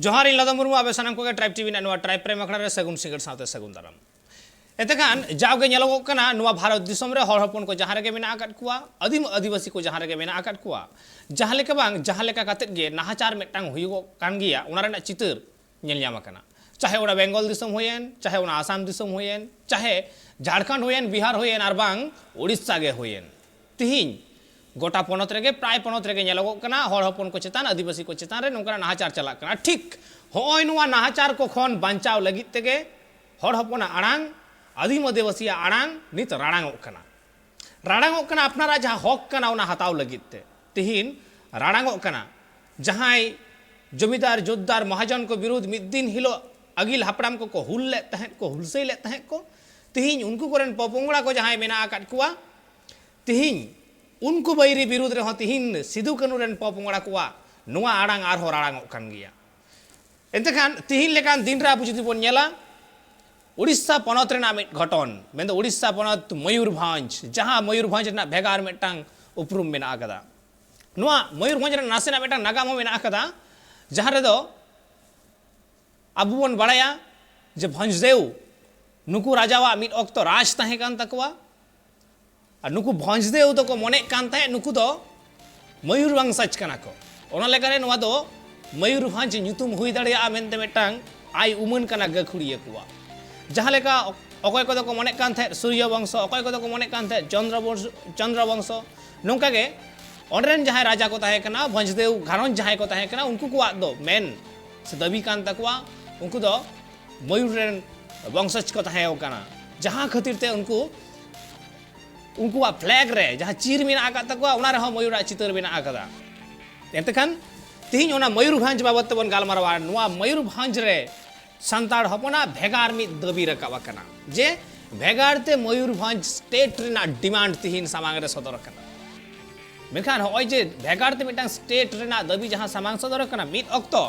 जोहार इन लदा मुर्मू आबे सानाम को ट्राइब टीवी ना ट्राइब प्रेम अखड़ा रे सगुन सिंगड़ साथे सगुन दाराम एतेखान जावगे नेलोगोग कना नुआ भारत दिसोम रे हर हपन को जहां रेगे मेना आकाद कुआ आदिम आदिवासी को जहां रेगे मेना आकाद कुआ जहां लेका बांग जहां लेका कातेद गे नाहाचार मेटांग हुयुगो कान गिया उना रेना चितर नेल ᱧᱟᱢ आकना चाहे ओना बेंगल दिसोम होयेन चाहे ओना आसाम दिसोम होयेन चाहे झारखंड होयेन बिहार होयेन आर बांग ओडिशा गे होयेन तिहिन गोटा पनत रेगे प्राय पनत रेगे नेलोगोग कना हर हपन को चेतान आदिवासी को चेतान रे नोंका नाहाचार चलाक कना ठीक होय नुआ नाहाचार को खन बांचाव लगित तेगे हर हपना आड़ांग आदिम आदिवासी आड़ांग नित राड़ांगोग कना राड़ांगोग कना अपनारा जहां हक कना उना हताव लगित ते तिहिन राड़ांगोग कना जहां जमीदार जोद्दार महाजन को विरुद्ध मिद दिन हिलो अगिल हापड़ाम को हुल ले तहें को हुलसई ले तहें को तिहिन उनको कोरेन पपोंगड़ा को जहां मेना आकाद कुआ तिहिन उनको बैरी विरुद्ध रे तिहिन सिदु कानू रेन पपोंगड़ा कुआ नुआ आड़ांग आर हो राड़ांगोग कन गिया एतेखान तिहिन लेकान दिन रे आबो जुदि बोन नेला उड़ीसा पनत रेना मिट घटन मेन दो उड़ीसा पनत मयूरभंज जहां मयूरभंज रेना भेगार मेटांग उपरुम मेना आकदा नुआ मयूरभंज रे नासेना मेटांग नागाम हो मेना आकदा जहां रे दो अबु बन बड़ाया जे भंजदेव नुकु राजावा मिट ऑक्तो राज तहे कान तकवा और नुकु भंजदेव तो को मने कान तहे नुकु दो मयूरवंशज कना को ओना लेकारे नुआ दो मयूरभंज ᱧᱩᱛᱩᱢ हुई दाड़िया मेनते मेटांग आई उमन कना गखुड़िया कुआ जहां लेका अकय को को मने कान थे सूर्य वंश अकय को मने कान थे चंद्र वंश नोंका गे ऑनरेन जहां राजा को ताहे कना भंजदेव घारन जहां को ताहे कना उनको को दो मेन से दबी कान तकवा उनको दो मयूर रेन वंशज को ताहे कना जहां खातिर ते उनको फ्लैग रे जहां चीर मेना आका तकवा उना रे मयूर चितर मेना आकदा एतखान तिहिन ओना मयूरभंज बाबत बन गालमारवा नुआ मयूरभंज रे संताड़ हपना भेगार मिद दबी रकावा कना जे भेगार ते मयूरभंज स्टेट रेना डिमांड तिहिन सामांग रे सदर कना मेखान होय जे भेगार ते मिटांग स्टेट रेना दबी जहां सामांग सदर कना मिद ऑक्तो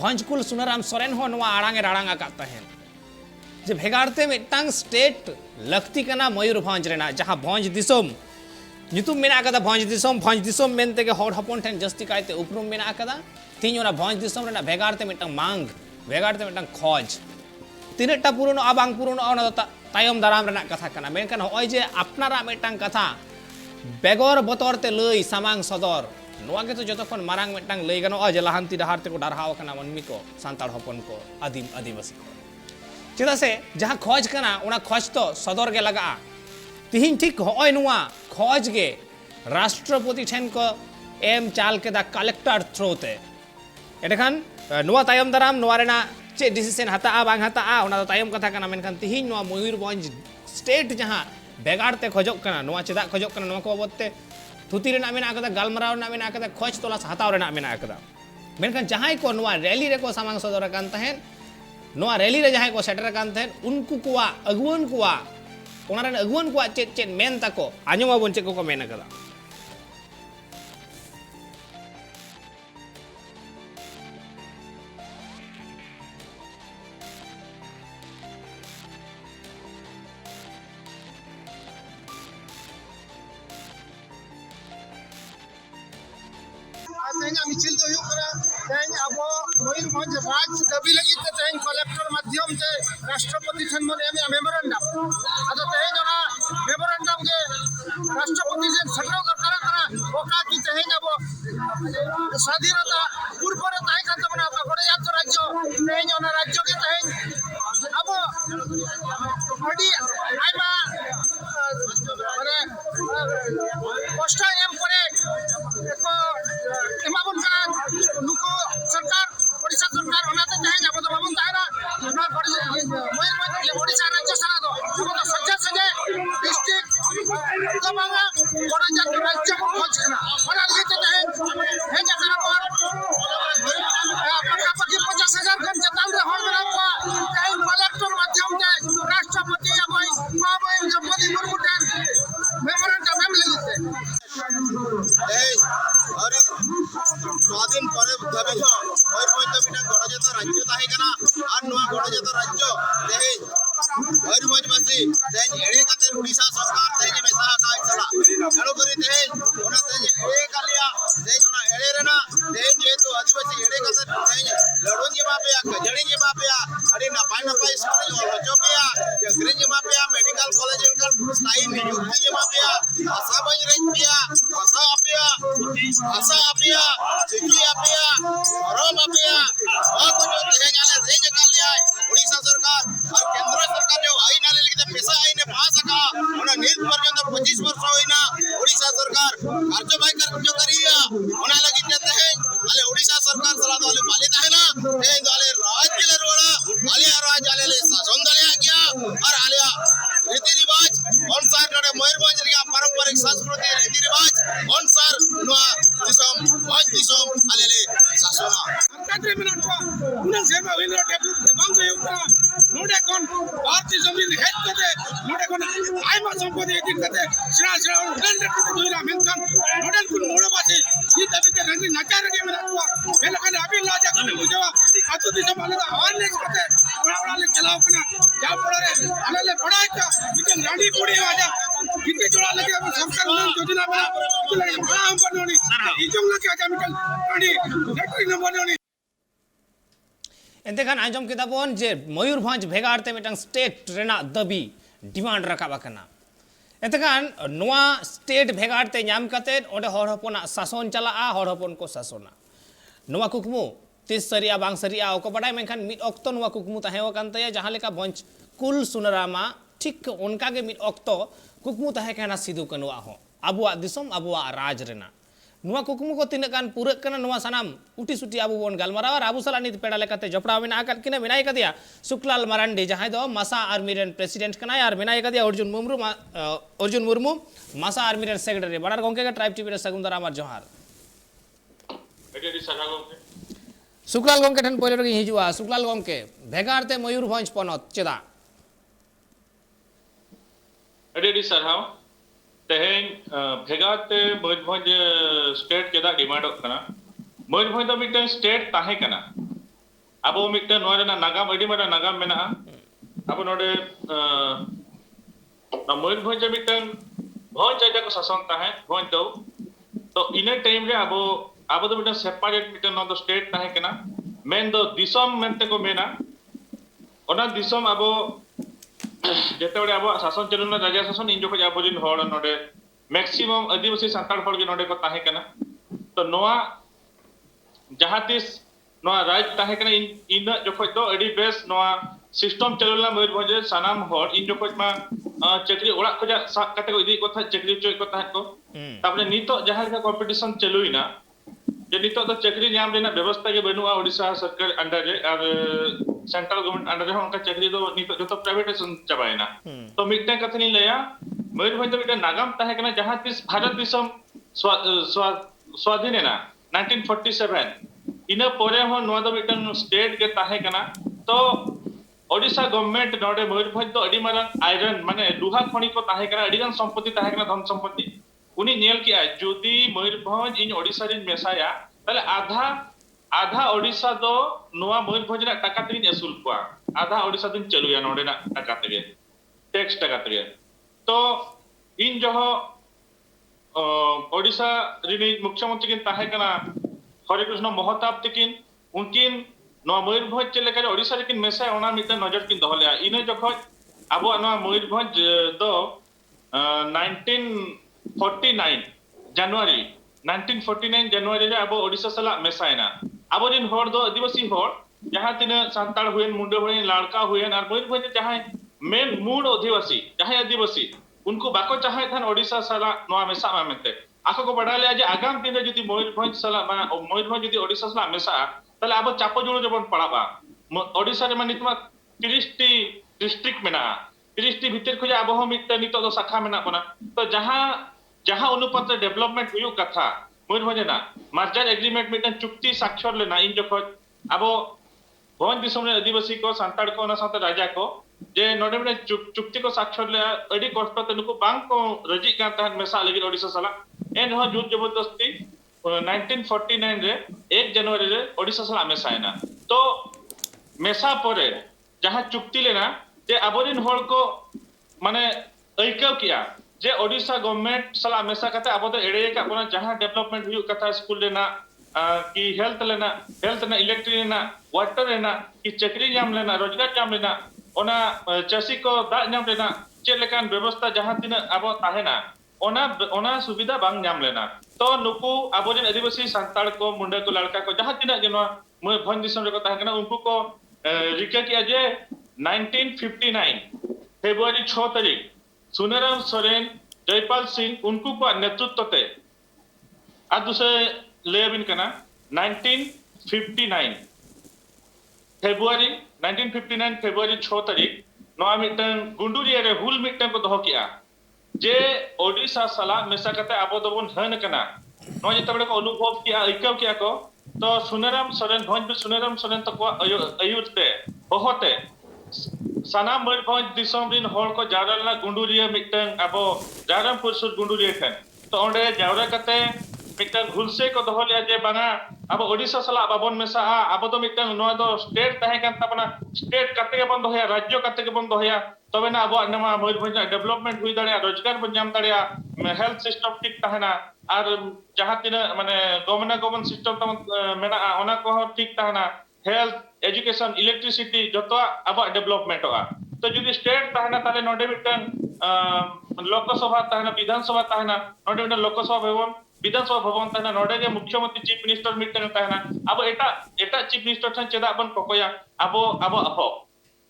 भंजकुल सुनाराम सोरेन हो नुआ आड़ांगे राड़ांग आका तहेन जे भेगार ते मिटांग स्टेट लक्ति कना मयूरभंज रेना जहां भंज दिसोम ᱧᱩᱛᱩᱢ मेना आकदा भंज दिसोम मेनते के हर हपन ठेन जस्ती कायते उपरुम मेना आकदा तिहिन ओना भंज दिसोम रेना भेगार ते मिटांग मांग भेगार ते मिटांग खोज तिनेटा पुरोनो आबांग पुरोनो ओना तायम दाराम रेना कथा कना मेनखान होय जे अपनारा मिटांग कथा बेगर बतर ते लई सामांग सदर नोआ के तो जतखन मारांग मिटांग लई गनो जे लाहांती डहार ते को डारहाव कना मनमी को सांताड़ हपन को आदिम आदिवासी को चेदा से जहां खोज कना ओना खोज तो सदर के लगा तिहिन ठीक होय नुआ खोज गे राष्ट्रपति ठेन को एम चाल के दा कलेक्टर थ्रो ते एटखान नुआ तायम दाराम नुआ रेना चे डिसीजन हता बांग हता ओना तो तायम कथा कना मेनखान तिहिन नुआ मयूरभंज स्टेट जहां बेगार ते खोजक कना नुआ चेदा खोजक कना नुआ को बाबते थुती रेना मेना आकदा गालमराव रेना मेना आकदा खोज तोला हताव रेना मेना आकदा मेनखान जहां को नुआ रैली रे को सामांग सदर कान तहेन नुआ रैली रे जहां को सेटर कान तहेन उनको कुआ अगुवन कुआ ओना रेन अगुवन कुआ चेत मेन ताको आजमा बोन चेक को मेन आकदा मिचिल तो अब मयूरभंज राज दबी लगी कलेक्टर माध्यम से राष्ट्रपति ठन मन मेमोरेंडम अद तेना मेमोरेंडम के राष्ट्रपति जे सटरो कर करा ओका की अब स्वाधीनता पूर्व रे ताहे कान तमना बड़े यात राज्य तेना राज्य के अब अडी आइमा माने कष्ट एम परे एको एमाबन का नुको सरकार ओडिशा सरकार ओनाते तहे अब तो बाबन तारा ना मयूरभंज ओडिशा राज्य सना दो अब तो सज्जा सजे डिस्ट्रिक्ट तो बांगा गणजात राज्य को खोज करना ओना लिखते तहे हे जकरा पर पे खजड़ी एमा पे अड़ी नपाय नपाय स्कूल हजो पे चक्री एमा पे मेडिकल कॉलेज इनका स्थायी नियुक्ति एमा पे भाषा बज रही पे भाषा अपिया चिकी अपिया गरम अपिया बहुत जो रहे जाने रे जगह लिया उड़ीसा सरकार और केंद्र सरकार जो आईन आले लेके पैसा आईन पास का उन्हें नील पर्यंत 25 वर्ष होइना उड़ीसा सरकार कार्यवाही कर करिया उन्हें लगी देते हैं अले उड़ीसा सरकार सलाह वाले मालिक है ना ए वाले राज्य ले रोड़ा आलिया राज आले ले शासन दले गया और आलिया रीति रिवाज अनुसार नडे मयूरभंज रिया पारंपरिक संस्कृति रीति रिवाज अनुसार नोआ दिसम आले ले शासन कंट्री में नटवा उन्हें सेवा विनो डेवलप के बांग युक्ता नोडे कोन भारतीय जमीन हेड कते नोडे कोन आइमा संपत्ति एदिन कते सिरा उडन कते दुइला मेंकन नोडन कुन मोडबासी की तबिते रंगी नचार के में नटवा बेलकन अभी लाजा कने बुझवा अतु दिस माने अवेयरनेस कते बड़ा ले चलाओ कना जा पड़े आले पढ़ाई का बिकन रानी पुड़ी आजा किते जोड़ा लगे अब सरकार ने योजना बना तो लगे बड़ा हम बनोनी ई जंग लगे आजा मिकल रानी नेटरी न बनोनी एतेखान आंजम किताबन जे मयूरभंज भेगाड़ते मिटंग स्टेट रेना दबी डिमांड रकाबा कना एतेखान नोआ स्टेट भेगाड़ते नाम कते ओडे हर हपना शासन चला हर हपन को शासना नोआ कुकमु तीस सरिया बांग सरिया ओको बडाय मेनखान मिट ऑक्तो नोआ कुकमु ताहे वकानते जहां लेका भंज कुल सुनरामा ठीक उनका के मिट ऑक्तो कुकमु ताहे कहना सिदु कनुआ हो अबुआ दिसम अबुआ राज रेना नुआ कुकमु को तीन गान पूरे कना नुआ सनाम उटी सुटी आबू बोन गालमारा और आबू सला नित पेड़ा लेकाते जपड़ा मेना आकत किने मेनाय कदिया सुकलाल मरांडी जहां दो मासा आर्मी रेन प्रेसिडेंट कना यार मेनाय कदिया अर्जुन मुर्मू मासा आर्मी रेन सेक्रेटरी बडार गोंके का ट्राइब टीवी रे सगुंदरा मार जोहार एडी साना गोंके सुकलाल गोंके ठन पहिले रे हिजुआ सुकलाल गोंके भेगाड़ते मयूरभंज पनत चेदा एडी सरहाव तेहेन भेगाते मयूरभंज स्टेट चेदा डिमांड कना मयूरभंज दो मिटन स्टेट ताहे कना अब मिटन नोआ रेना नागाम एडी मारा नागाम मेना अब नोडे मयूरभंज मिटन भंज जायगा को शासन ताहे भंज दो तो इने टाइम रे अब तो मिटन सेपरेट मिटन नो दो स्टेट ताहे कना मेन दो दिसम मेनते को मेना ओना दिसम अब जेते बड़े अब शासन चलुना राजा शासन इन जोखो अब जिन होड़ नोडे मैक्सिमम आदिवासी संताड़ होड़ के नोडे को ताहे कना तो नोआ जहां तिस नोआ राज ताहे कना इन जोखो तो एडी बेस नोआ सिस्टम चलुना मयूरभंज सनाम होड़ इन जोखो मा चक्री ओड़ा को जा साब कते को इदी को था चक्री चोय को ताहे को तापने नितो जहां का कंपटीशन चलुइना जे नितो तो चक्री नाम रेना व्यवस्था के बनुआ ओडिसा सरकार अंडर रे और सेंट्रल गवर्नमेंट अंडर रे उनका चक्री दो नितो जो तो प्राइवेटाइजेशन चबायना तो मिटने कथनी लेया मयूरभंज मिटन नागाम ताहे कना जहां तिस भारत दिसम स्वाधीन ना 1947 इना पोरे हो नोआ दो मिटन स्टेट के ताहे कना तो ओडिसा गवर्नमेंट नोडे मयूरभंज तो अडी मारा आयरन माने लुहा खणी को ताहे कना अडी गन संपत्ति ताहे कना धन संपत्ति उनी नेल किया जुदी मयूरभंज इन ओडिसा रिन मेसाया तले आधा ओडिसा दो नोआ मयूरभंज ना टाका तिन एसुल को आधा ओडिसा दिन चलुया नोडे ना टाका तेगे टैक्स टाका तेगे तो इन जो ओडिसा रिनी मुख्यमंत्री किन ताहे कना हरे कृष्ण महताब तिकिन उनकिन नोआ मयूरभंज चले करे ओडिसा रिकिन मेसाया ओना मिते नजर किन दोहलेया इने जखो आबो नोआ मयूरभंज दो 1949 जनवरी 1949 जनवरी रे अब ओडिसा सला मेसायना अब जिन होड़ दो आदिवासी होड़ जहां तिने संताड़ हुएन मुंडे हुएन लाड़का हुएन और मयूरभंज जहां मेन मूल आदिवासी जहां आदिवासी उनको बाको चाहे थन ओडिसा सला नोआ मेसा मामेते आको को बड़ा ले आज आगाम दिन रे जति मयूरभंज सला मयूरभंज जति ओडिसा सला मेसा तले अब चापो जुड़ो जबन पड़ाबा ओडिसा रे मानितमा 30 टी डिस्ट्रिक्ट मेना 30 टी भीतर खोजा अब हम मिट नितो दो शाखा मेना बना तो जहां अनुपात डेवलपमेंट हुयु कथा मयूरभंज ना मर्जर एग्रीमेंट मिटन चुक्ति साक्षर लेना इन जखो अब भंज दिसम रे आदिवासी को संताड़ को ना साथ राजा को जे नोडे में चुक्ति को साक्षर ले अडी कष्ट तनुको बांग को रजी का तहन मेसा लगी ओडिसा सला एन हो जुट जबरदस्ती 1949 रे 1 जनवरी रे ओडिसा सला मेसायना तो मेसा परे जहां चुक्ति लेना जे अबोरिन होड़ को माने ऐकव किया जे ओडिसा गवर्नमेंट सला मेसा कते अब तो एड़े का बना जहां डेवलपमेंट हुयु कथा स्कूल लेना कि हेल्थ लेना इलेक्ट्रिक लेना वाटर लेना कि चक्री नाम लेना रोजगार नाम लेना ओना चासी को दाग नाम लेना चेक लेकान व्यवस्था जहां तीन अब ताहेना ओना सुविधा बांग नाम लेना तो नुकु आबोजन आदिवासी सांताड़ को मुंडा को लड़का को जहां तीन के भोज दिसम रे को ताहे कना उनको को रिका किया जे 1959 फेब्रुआरी 6 तारीख सुनेराम सोरेन जयपाल सिंह उनको को नेतृत्व ते आ दूसरे लेबिन कना 1959 फेब्रुआरी 6 तारीख नवा मिटन गुंडुरिया रे हुल मिटन को दोहो किया जे ओडिशा सला मेसा कते आबो दोबन हन कना नो जे तबड़े को अनुभव किया इकाव किया को तो सुनेराम सोरेन भोज सुनेराम सोरेन तको अयुते होते साना मयूरभंज दिसम रिन होड़ को जारलना गुंडुरिया मिटन आबो जारामपुर सुर गुंडुरिया ठन तो ओंडे जावरा कते मिटन हुलसे को दोहो लिया जे बांगा अब ओडिशा सला बाबन मेसा अब तो मिटन नो दो स्टेट ताहे कान तपना स्टेट कते के बन दोहया राज्य कते के बन दोहया तबे ना अब नमा मयूरभंज डेवलपमेंट हुई दाड़िया रोजगार बन जाम दाड़िया हेल्थ सिस्टम ठीक ताहेना और जहां तीन माने गमन सिस्टम तम मेना ओना को ठीक ताहेना हेल्थ एजुकेशन इलेक्ट्रिसिटी जतो अब डेवलपमेंट होगा तो जुदी स्टेट ताहेना ताले नोडे मिटन लोकसभा ताहेना विधानसभा ताहेना नोडे मिटन लोकसभा भवन विधानसभा भवन ताहेना नोडे के मुख्यमंत्री चीफ मिनिस्टर मिटन ताहेना अब एटा चीफ मिनिस्टर ठन चेदा बन कोकोया अब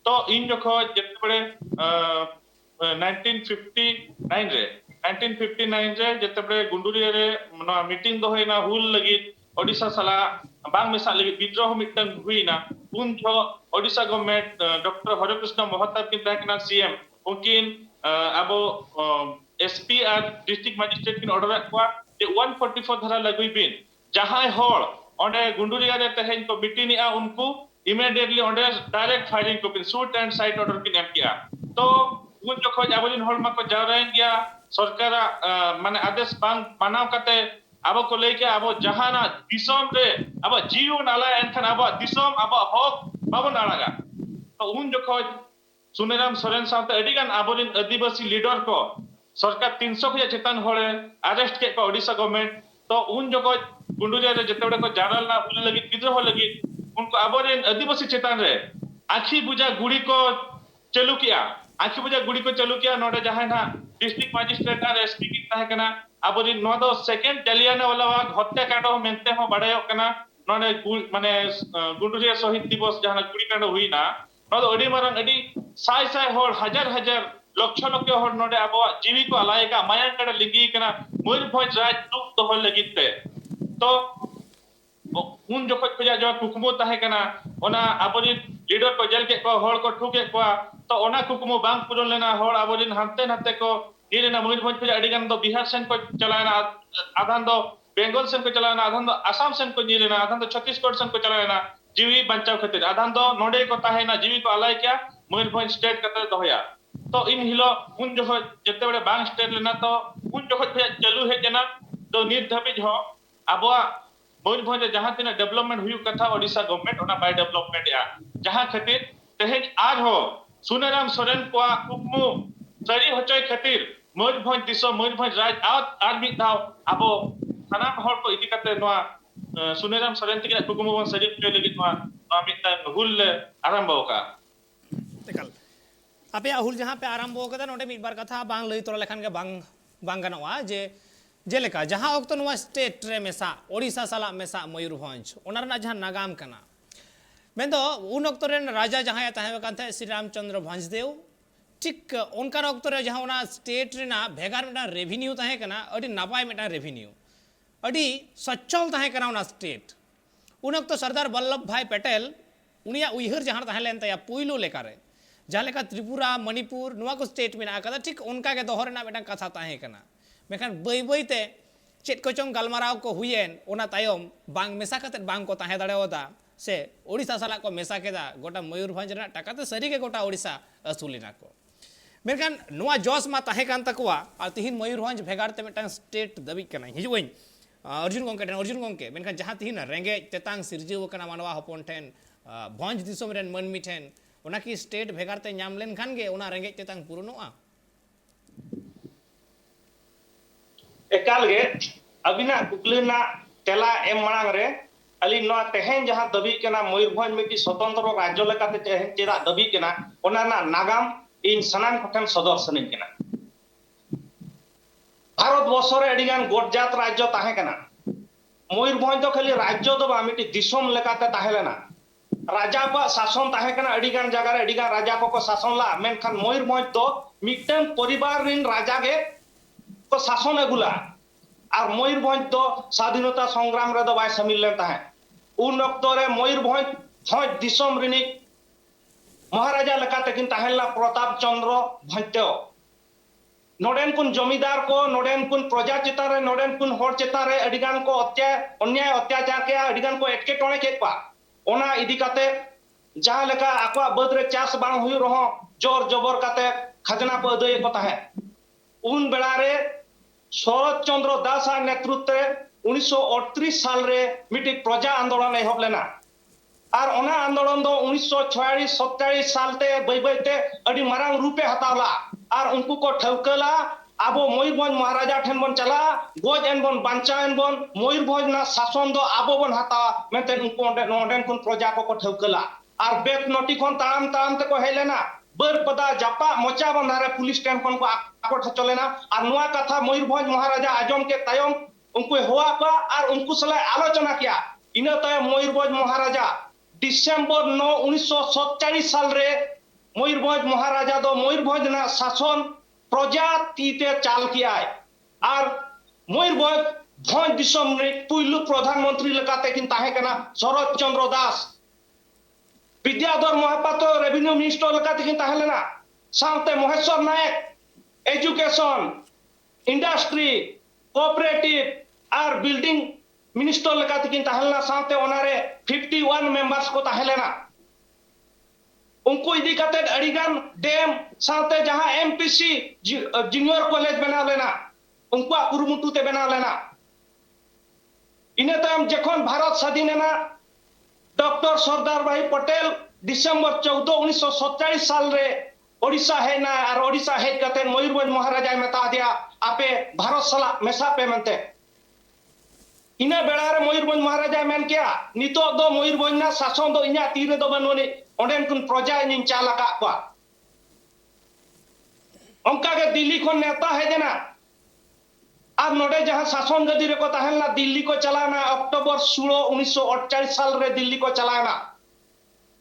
तो इन जखो जते बड़े 1959 रे जते बड़े गुंडुरिया रे मीटिंग दो होइना हुल लगी ओडिशा सला बांग मेसा लगी विद्रोह मिटन हुइना उन जो ओडिशा गवर्नमेंट डॉक्टर हरिकृष्ण महताब किन ताकना सीएम उनकिन अब एसपी और डिस्ट्रिक्ट मजिस्ट्रेट किन ऑर्डर को 144 धारा लगुई बिन जहां होड़ ओंडे गुंडुरिया रे तहेन को बिटिनिया उनको इमीडिएटली ओंडे डायरेक्ट फायरिंग को pin shoot and site order किन एम किया तो उन जो खोज आबोजिन होड़ मा को जावराइन गया सरकार माने आदेश बांग मानाव कते अब को लेके अब जहाना दिसम रे अब जीव नाला एनखन अब दिसम अब हक बाबन आड़ागा तो उन जो खोज सुनेराम सोरेन साथे अडिगान आबोजिन आदिवासी लीडर को सरकार 300 के चेतन होड़े अरेस्ट के ओडिशा गवर्नमेंट तो उन जो खोज गुंडुरिया रे जतेबड़े को जानल ना हुल लगी विद्रोह लगी उनको आबोजिन आदिवासी चेतन रे आखी बुझा गुड़ी को चालू किया नोडे जहां ना डिस्ट्रिक्ट मजिस्ट्रेट और एसपी की ताहे कना आबोजिन नो दो सेकंड जलियाना वाला हत्या कांड हो मेंते हो बड़ायो कना नोडे माने गुंडुरिया शहीद दिवस जहां गुड़ी कांड हुई ना नो दो अडी मारन अडी साय साय होड़ हजार लक्ष होड़ नोडे आबो जीवी को अलायका माया कड़े लिंगी कना मयूरभंज राज दुख दोहो लगिते तो उन जो खोजा जो कुकुमो ताहे कना ओना आबोजिन लीडर को जेल के को होड़ को ठुके को तो ओना कुकुमो बांग पुरन लेना होड़ आबोजिन हांते नाते को नीरेना मयूरभंज खोजा अडिगान दो बिहार सेन को चलाना आधान दो बेंगल सेन को चलाना आधान दो आसाम सेन को नीरेना आधान दो छत्तीसगढ़ सेन को चलाना जीवी बंचाव खातिर आधान दो नोडे को ताहेना जीवी को अलाय क्या मयूरभंज स्टेट कते दोहया तो इन हिलो उन जो जते बड़े बांग स्टेट लेना तो उन जो चालू है जना तो नित धाबिज हो आबो मयूरभंज जहां तीन डेवलपमेंट हुई कथा ओडिशा गवर्नमेंट ओना बाय डेवलपमेंट या जहां खातिर तेहेज आज हो सुनेराम सोरेन को कुकमु सरी होचय खातिर मयूरभंज दिसो मयूरभंज राज आर मिद दाव आबो सनाम होड़ को इदी कते नोआ सुनेराम सोरेन तिक कुकमु बन सरी होचय लगी नोआ मिद हुल आरंभ होका तेकल आपे हुल जहां पे आरंभ होका नोडे मिद बार कथा बांग लई तोरा लेखान के बांग गनवा जे जेलेका जहां ऑक्तो नोआ स्टेट रे मेसा ओडिशा सला मेसा मयूरभंज ओनारना जहां नागाम कना मेंदो उन ऑक्तो रे राजा जहां ताहे कांथे श्री रामचंद्र भंजदेव ठीक उनकार ऑक्तो रे जहां ओना स्टेट रे ना भेगार मेटा रेवेन्यू ताहे कना अडी नापाय मेटा रेवेन्यू अडी सच्चल ताहे कना ओना स्टेट उन ऑक्तो सरदार वल्लभ भाई पटेल उनिया उइहर जहां ताहे लेन तया पुइलो लेकारे जहां लेका त्रिपुरा मणिपुर नोआ को स्टेट मेना कदा ठीक उनका के दोहर ना मेटा कथा ताहे कना मेखान बई बईते चेत को चोंग गलमाराव को हुयेन ओना तायम बांग मेसा कते बांग को ताहे दाड़ेवदा से ओडिशा साला को मेसा केदा गोटा मयूरभंज रे टाकाते सरी के गोटा ओडिशा असुलिना को मेखान नोआ जॉस मा ताहे कान तकवा आ तिहिन मयूरभंज भेगारते मेटा स्टेट दबी कना हिजुइन अर्जुन गोंके मेखान जहां तिहिन रेंगे तेतांग सिरजीव कना मानवा हपन ठेन भंज दिसोम रेन मनमी ठेन ओना की स्टेट भेगारते नाम लेन खान गे ओना रेंगे तेतांग पुरनोआ एकाल गे अबिना कुकलिना तेला एम मांग रे अली नवा तेहेन जहां दबी केना मयूरभंज मिट्टी स्वतंत्र राज्य लेकाते तेहेन चेदा दबी केना ओना ना नागाम इन सनाम कोठन सदर सनिन केना भारत वर्ष रे अडिगान गोटजात राज्य ताहे केना मयूरभंज तो खाली राज्य दो बा मिट्टी दिसोम लेकाते ताहेलेना राजा को शासन ताहे केना अडिगान जगह रे अडिगान राजा को शासन ला मेनखान मयूरभंज तो मिटन परिवार रिन राजा गे को शासन अगुला और मयूरभंज तो स्वाधीनता संग्राम रे दो बाय शामिल लेन ताहे उन वक्त रे मयूरभंज भंज दिसोम रिनी महाराजा लेकाते किन ताहेला प्रताप चंद्र भंजतेओ नोडेन कुन जमीदार को नोडेन कुन प्रजा चिता रे नोडेन कुन होर चिता रे अडिगान को अन्याय अत्याचार के अडिगान को एटके टोणे के पा ओना इदी काते जहां लेका आकवा बद रे चास बांग हुई रहो जोर जबर काते खजना को अदय को ताहे उन बेला रे शरद चंद्र दास नेतृत्व 1938 साल रे मिटी प्रजा आंदोलन एहब लेना और ओना आंदोलन दो 1946 47 साल ते बैते अडी मारांग रूपे हतावला और उनको को ठौकला आबो मयूरभंज महाराजा ठेन बन चला गोज एन बन बांचा एन बन मयूरभंज ना शासन दो आबो बन हता मेते उनको नोडेन कुन प्रजा को ठौकला और बेत नोटी कोन ताम ताम ते को हेलेना बर पदा जापा मोचा बंधारे पुलिस स्टेशन कोन को आको चलेना और नुआ कथा मयूरभंज महाराजा आजम के तयम उनको हुआ का और उनको सलाह आलोचना किया इना तयम मयूरभंज महाराजा डिसेंबर 9 1947 साल रे मयूरभंज महाराजा दो मयूरभंज ना शासन प्रजा तीते चाल किया है और मयूरभंज भंज दिसम रे पुइलु प्रधानमंत्री लेकाते किन ताहे कना शरद चंद्र दास विद्याधर महापात्र रेवेन्यू मिनिस्टर लेकाते किन ताहे लेना सामते महेश्वर नायक एजुकेशन इंडस्ट्री कोऑपरेटिव और बिल्डिंग मिनिस्टर लेकाते किन ताहे लेना सामते ओनारे 51 मेंबर्स को ताहे लेना उनको इदी काते अडिगान डैम साथे जहां एमपीसी जूनियर कॉलेज बना लेना उनको कुरुमुटु ते बना लेना इने तम जखन भारत स्वाधीन है ना डॉक्टर सरदार भाई पटेल दिसंबर 14 1947 साल रे ओडिशा है ना और ओडिशा है कते मयूरभंज महाराजा मेता दिया आपे भारत सला मेसा पे मनते इने बेड़ा रे मयूरभंज महाराजा मेन किया नितो दो मयूरभंज ना शासन दो इना तीरे दो बनोनी ओडेन कुन प्रजा इन चालका को उनका के दिल्ली को नेता है जना अब नोडे जहां शासन गदी रे को ताहेला दिल्ली को चलाना अक्टूबर 16 1948 साल रे दिल्ली को चलाना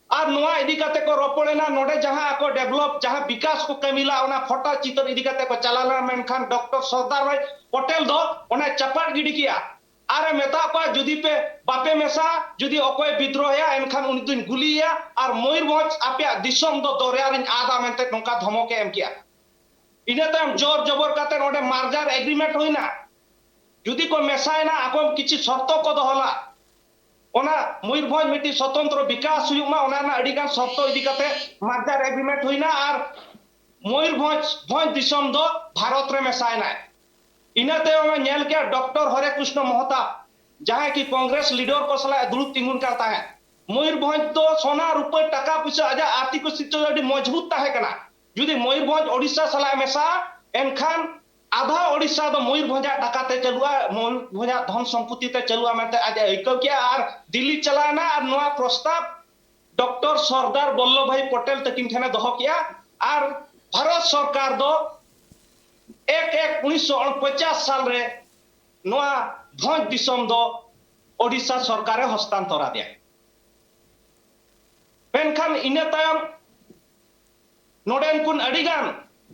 और नोआ इदी काते को रोपड़ेना नोडे जहां को डेवलप जहां विकास को कमिला ओना फोटो चित्र इदी काते को चलाना मेनखान डॉक्टर सरदार भाई पटेल दो ओना चपाट गिडी किया आरे मेता को जुदी पे बापे मेसा जुदी अकोय विद्रोहया एनखान उनी दिन गुलिया और मयूरभंज आपे दिसम दो दरिया रिन आदा मेनते नोका धमके एम किया इने तम जोर जबर काते नोडे मार्जार एग्रीमेंट होइना जुदी को मेसायना आको किछि शर्त को दोहला ओना मयूरभंज मिटी स्वतंत्र विकास हुयुमा ओना ना अडिगान शर्त इदी काते मार्जार एग्रीमेंट होइना और मयूरभंज भंज दिसम दो भारत रे मेसायना इनाते में नेल के डॉक्टर हरे कृष्ण महता जहां की कांग्रेस लीडर को सलाह दुरुप तिंगुन करता है मयूरभंज तो सोना रुपये टका पैसा आजा आर्थिक स्थिति मजबूत ताहे कना जुदी मयूरभंज ओडिशा सलाह मेसा एनखान आधा ओडिशा दो मयूरभंज टकाते चलुआ मयूरभंज धन संपत्ति ते चलुआ मेते आज एकल किया और दिल्ली चलाना और नवा प्रस्ताव डॉक्टर सरदार वल्लभ भाई पटेल तकिन ठने दह किया और भारत सरकार दो 1949 साल रे नवा भंज दिसम दो ओडिशा सरकार हस्तांतर दिया पेनखान इने तायम नोडेन कुन अडिगान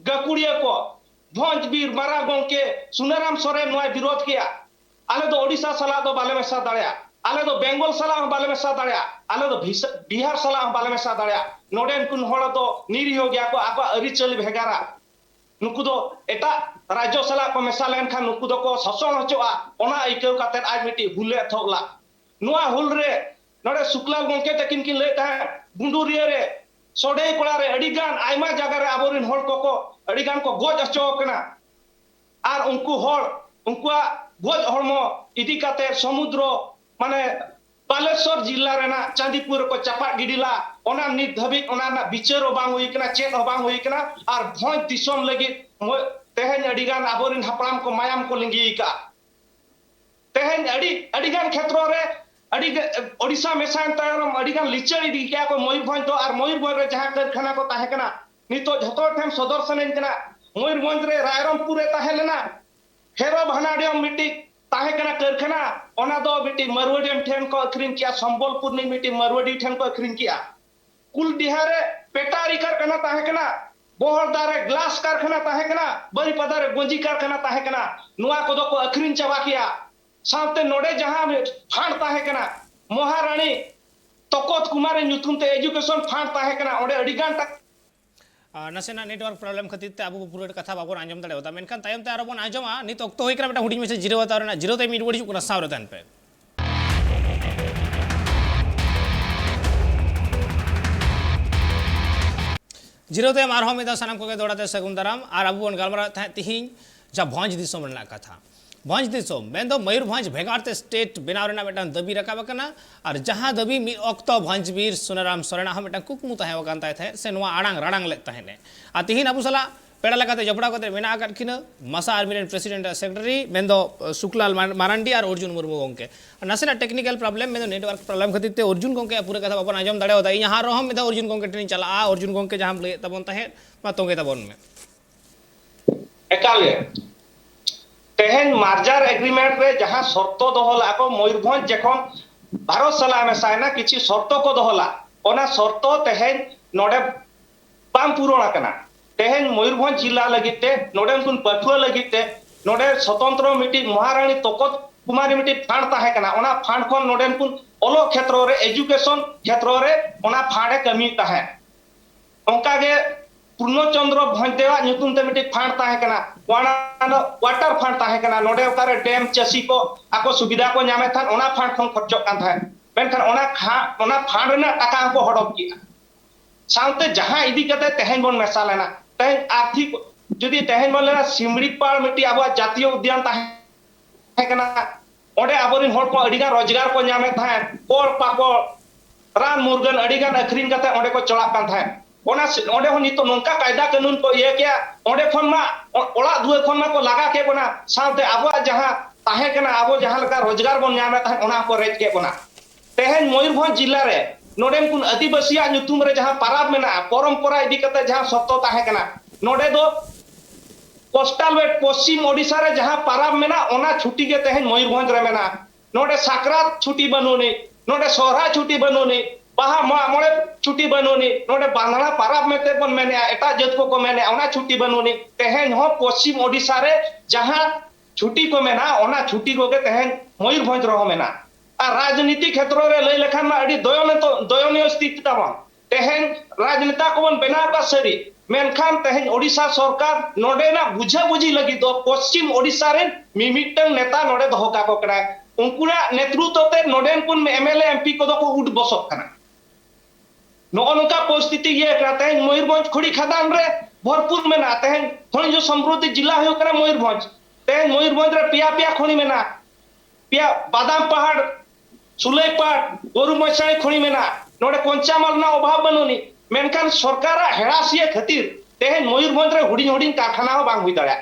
गाकुड़िया को भंज बीर मारा गोंके सुनाराम सोरेन नवा विरोध किया आले दो ओडिशा सला दो बाले मेसा दाड़िया आले दो बेंगल सला बाले मेसा दाड़िया आले दो बिहार सला बाले मेसा दाड़िया नोडेन कुन होड़ दो निरी हो गया को आको अरिचल भेगारा नुकु दो एटा राज्य सला को मेसा लेन खान नुकु दो को शासन हचोआ ओना आइकौ काते आज मिटी हुले थोगला नुआ हुल रे नोडे शुक्ला गोंके तकिन किन ले ता गुंडुरिया रे सोडे कोला रे अडिगान आइमा जगह रे आबोरिन होड़ को अडिगान को गोज अचो कना और उनको होड़ उनका गोज हरमो इदी काते समुद्र माने बालेश्वर जिला रेना चांदीपुर को चपा गिडिला ओना नित धबी ओना ना बिचारो बांग हुई कना चेत हो बांग हुई कना और भंज दिसम लगी तेहन अडिगान आबोरिन हपड़ाम को मायाम को लिंगी का तेहन अड़ी गान क्षेत्रों रे ओडिशा मेसायन तायम अड़ी गान लिचर इदी क्या को मयूरभंज तो और मयूरभंज रे जहां कारखाना को ताहे कना नितो झतो ठेम सदर सनेन कना मयूरभंज रे रायरमपुर रे ताहे लेना हेरो भानाडियम मिट्टी ताहे कना कारखाना ओना दो मिट्टी मरवडियम ठेन को अखरिन किया संबलपुर नि मिट्टी मरवडी ठेन को अखरिन किया कुल बिहारे पेटारी कारखाना ताहे कना बोहरदारे ग्लास कारखाना ताहे कना बरीपदारे गोंजी कारखाना ताहे कना नुआ को दो को अखरिन चबा किया साउते नोडे जहां फांड ताहे कना महारानी तकोत कुमार नुतुम ते एजुकेशन फांड ताहे कना ओडे अडिगान तक नासेना नेटवर्क प्रॉब्लम खातिर ते अब पूरा कथा बाबन आंजम दाड़े होता मेनखान तायम ते आरोबन आंजमा नित ऑक्तो होई करा बेटा हुडिंग में से जीरो होता रना जीरो ते मिड वडी कुना सावरे तन पे जीरो ते मारहो में दा सनम को के दौड़ाते सगुंदराम और अब बन गलमरा तिहिं जा भंज दिसोम रना कथा भंज दिसोम मेन दो मयूरभंज भेगारते स्टेट बनाव रना बेटा दबी रकाब कना और जहां दबी मी ऑक्तो भंज वीर सुनाराम सोरेना हम बेटा कुकमु ताहे वकान ताहे थे से नुआ आड़ांग राड़ांग ले ताहेने आ तिहिं अबु सला पेड़ा लगाते जपड़ा करते मेना आकर किन मसा आर्मी प्रेसिडेंट सेक्रेटरी मेन दो सुकलाल मारांडी और अर्जुन मुर्मू गोंके नासेना टेक्निकल प्रॉब्लम में नेटवर्क प्रॉब्लम खातिर ते अर्जुन गोंके पूरा कथा बाबन आंजम दाड़े होता यहां रहो में अर्जुन गोंके ट्रेनिंग चला अर्जुन गोंके जहां ले तबन ताहे मा तोंगे तबन में एकाले तेहन मार्जार एग्रीमेंट रे जहां शर्त दोहला को मयूरभंज जखन भारत सला में सायना किछि शर्त को दोहला ओना शर्त तेहन नोडे बाम पूरण कना तेहन मयूरभंज जिला लगिते नोडे कुन पठुआ लगिते नोडे स्वतंत्र मीटिंग महारानी तकोत कुमारी मीटिंग फांड ताहे कना ओना फांड कोन नोडे कुन ओलो क्षेत्र रे एजुकेशन क्षेत्र रे ओना फांडे कमी ताहे ओंका गे पूर्णचंद्र भंजदेवा नुतुम ते मीटिंग फांड ताहे कना वाटर फांड ताहे कना नोडे ओकारे डैम चसी को आको सुविधा को न्यामे थान ओना फांड खन खर्चो कान थाहे मेनखान ओना फांड ना टाका को हडक किया साउते जहां इदी कते तेहन बन मेसा लेना तेहन आर्थिक जदि तेहन बन लेना सिमड़ीपाड़ मिट्टी आबो जातीय उद्यान ताहे कना ओडे आबोरिन होड़ को अडिगा रोजगार को न्यामे थाहे कोल पाको रान मुर्गन अडिगान अखरिन कते ओडे को चला कान थाहे ओना ओडे हो नितो नोंका कायदा कानून को ये क्या ओडे खन मा ओला दुए खन मा को लगा के बना साउते आबो जहां ताहे कना आबो जहां लगा रोजगार बन न्यामे थाहे ओना को रेज के बना तेहन मयूरभंज जिला रे नोडे कुन आदिवासिया नुतुम रे जहां पाराब मेना परंपरा इदी कते जहां सत्तो ताहे कना नोडे दो कोस्टल वेट पश्चिम ओडिसा रे जहां पाराब मेना ओना छुट्टी के तेहन मयूरभंज रे मेना नोडे साकरात छुट्टी बनोनी नोडे सोहरा छुट्टी बनोनी बाहा मोड़े छुट्टी बनोनी नोडे बांधना पाराब में ते बन मेने एटा जत को मेने ओना छुट्टी बनोनी तेहन हो पश्चिम ओडिसा रे जहां छुट्टी को मेना ओना छुट्टी को के तेहन मयूरभंज रहो मेना आ राजनीति क्षेत्र रे लई लेखान मा अडी दयनीय स्थिति ताबन तेहन राजनेता को बन बेना का सरी मेनखान तेहन ओडिशा सरकार नोडे ना बुझा बुझी लगी दो पश्चिम ओडिशा रे मिमिटन नेता नोडे दहो का को करा उनकुरा नेतृत्व ते नोडेन कुन एमएलए एमपी को दो को उठ बसक कना नोका परिस्थिति ये कहते हैं मयूरभंज खुड़ी खदान रे भरपूर मेना तेहन खनि जो समृद्धि जिला हो करा मयूरभंज तेहन मयूरभंज रे पिया पिया खनि मेना पिया बादाम पहाड़ सुलैपाट गोरु मसाई खनि मेना नोडे कंचामाल ना अभाव बनोनी मेनखान सरकार हेरासिया खातिर तेहन मयूरभंज रे हुडिंग हुडिंग कारखाना हो बांग हुई दाड़ा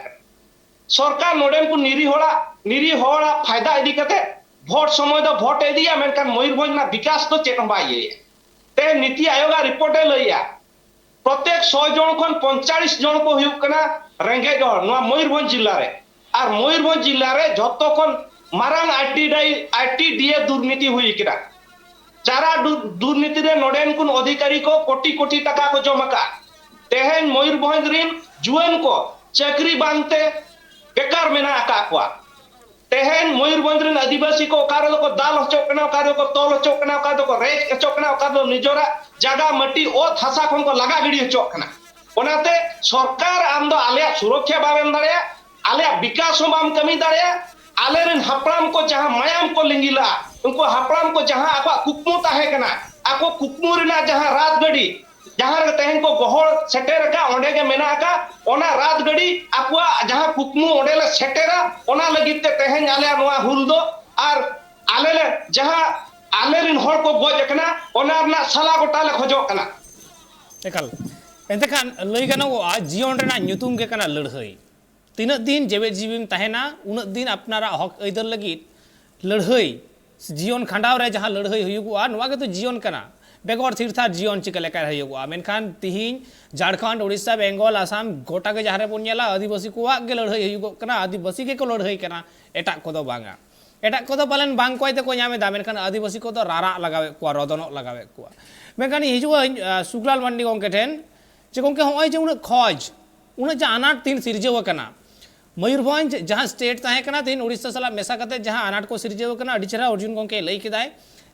सरकार नोडेन को निरी होड़ा फायदा इदी कते भोट समय दो भोट एदिया मेनखान मयूरभंज ना विकास तो चेक बाई ते नीति आयोग रिपोर्ट लैया प्रत्येक 100 जन खन 45 जन को हुई कना रेंगे हर मयूरभंज जिला रे और मयूरभंज जिला रे जतो खन मारांग आईटीडीए दुर्नीति हुई किरा चारा दुर्नीति रे नोडेन कुन अधिकारी को कोटी कोटी टका को जमका तेहन मयूरभंज रिन जुएन को चाकरी बांधते बेकार मेना आका को तेहन मयूरभंज रिन आदिवासी को कारो को दाल चौकना कारो को तोल चौकना कारो को रेज चौकना कारो निजोरा जागा मट्टी ओ थासा खन को लगा गिड़ी चौकना ओनाते सरकार आम दो आले सुरक्षा बाबेम दाड़े आले विकास बाम कमी दाड़े आले रिन हापराम को जहां मायाम को लिंगिला उनको हापराम को जहां आपा कुकमु ताहे कना आको कुकमु रिना जहां रात गड़ी जहां रे तेहन को गहळ सेटेर का ओंडे के मेना का ओना रात गड़ी आपवा जहां कुकमु ओंडे ले सेटेरा ओना लगित ते तेहन आले नोआ हुल दो और आले ले जहां आले रिन हर को गोज कना ओना ना साला गोटा ले खोजो कना एकाल एंते खान लई गनो जीवन रेना ᱧᱩᱛᱩᱢ के कना लड़हई तीन दिन जेबे जीविम ताहेना उन दिन अपनारा हक ऐदर लगित लड़ाई जीवन खंडाव रे जहाँ लड़ाई हुआ नुआ के तो जीवन कना बेगौर थिरथार जीवन चिका लेका हुआ मेनखान तिहिन झारखंड उड़ीसा बेंगल आसाम गोटा के जहाँ बोन नेला आदिवासी को गे लड़ाई हुआ आदिवासी के को लड़ाई कना एटा को बांगा एटा को पालन बांग कोई को नामेदा मेनखान आदिवासी को रारा लगावे को रदन लगावे को मेनखान हिजुआ सुखलाल मांडी गोंके ठेन जे गोंके होय जे उन खोज उन जे अनाट तीन सिरजेव कना मयूरभंज जहाँ स्टेट तहकना तीन उड़ीसा साला मेसा करते जहाँ अनाट को सिरजेव कना अड़ी चेहरा अर्जुन गोंके लई केदाय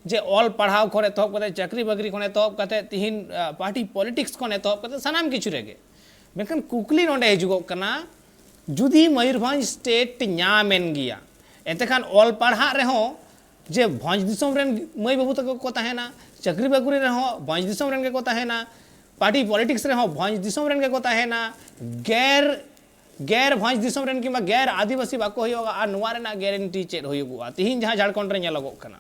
जे ऑल पढ़ाव खन एतहब करते चाकरी बाकरी खन एतहब करते तिहिन पार्टी पॉलिटिक्स खन एतहब करते सानाम किछु रेगे मेनखान कुकली नोंडे हिजुगोग कना जुदी मयूरभंज स्टेट नामेन गिया एतेखान ऑल पढ़ा रेहो जे भंज दिसम रेन मई बाबू तक को तहेना चाकरी बाकरी रेहो भंज दिसम रेन के को तहेना पार्टी पॉलिटिक्स रेहो भंज दिसम रेन के को तहेना गैर भंज दिसम रेन किंबा गैर आदिवासी बाको होयोगा आ नुवा रेना गारंटी चेद होयोगा तिहिन जहां झारखंड रे नेलगोग कना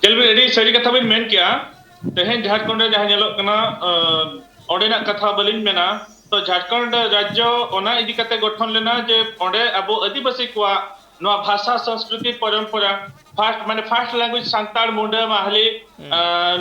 चलबे एडी सही कथा बिन मेन किया तेहेन झारखंड रे जहां नेलक कना ओडेना कथा बलिन मेना तो झारखंड राज्य ओना इदी कते गठन लेना जे ओडे अबो आदिवासी को नो भाषा संस्कृति परंपरा फास्ट लैंग्वेज सांताड़ मुंडा माहली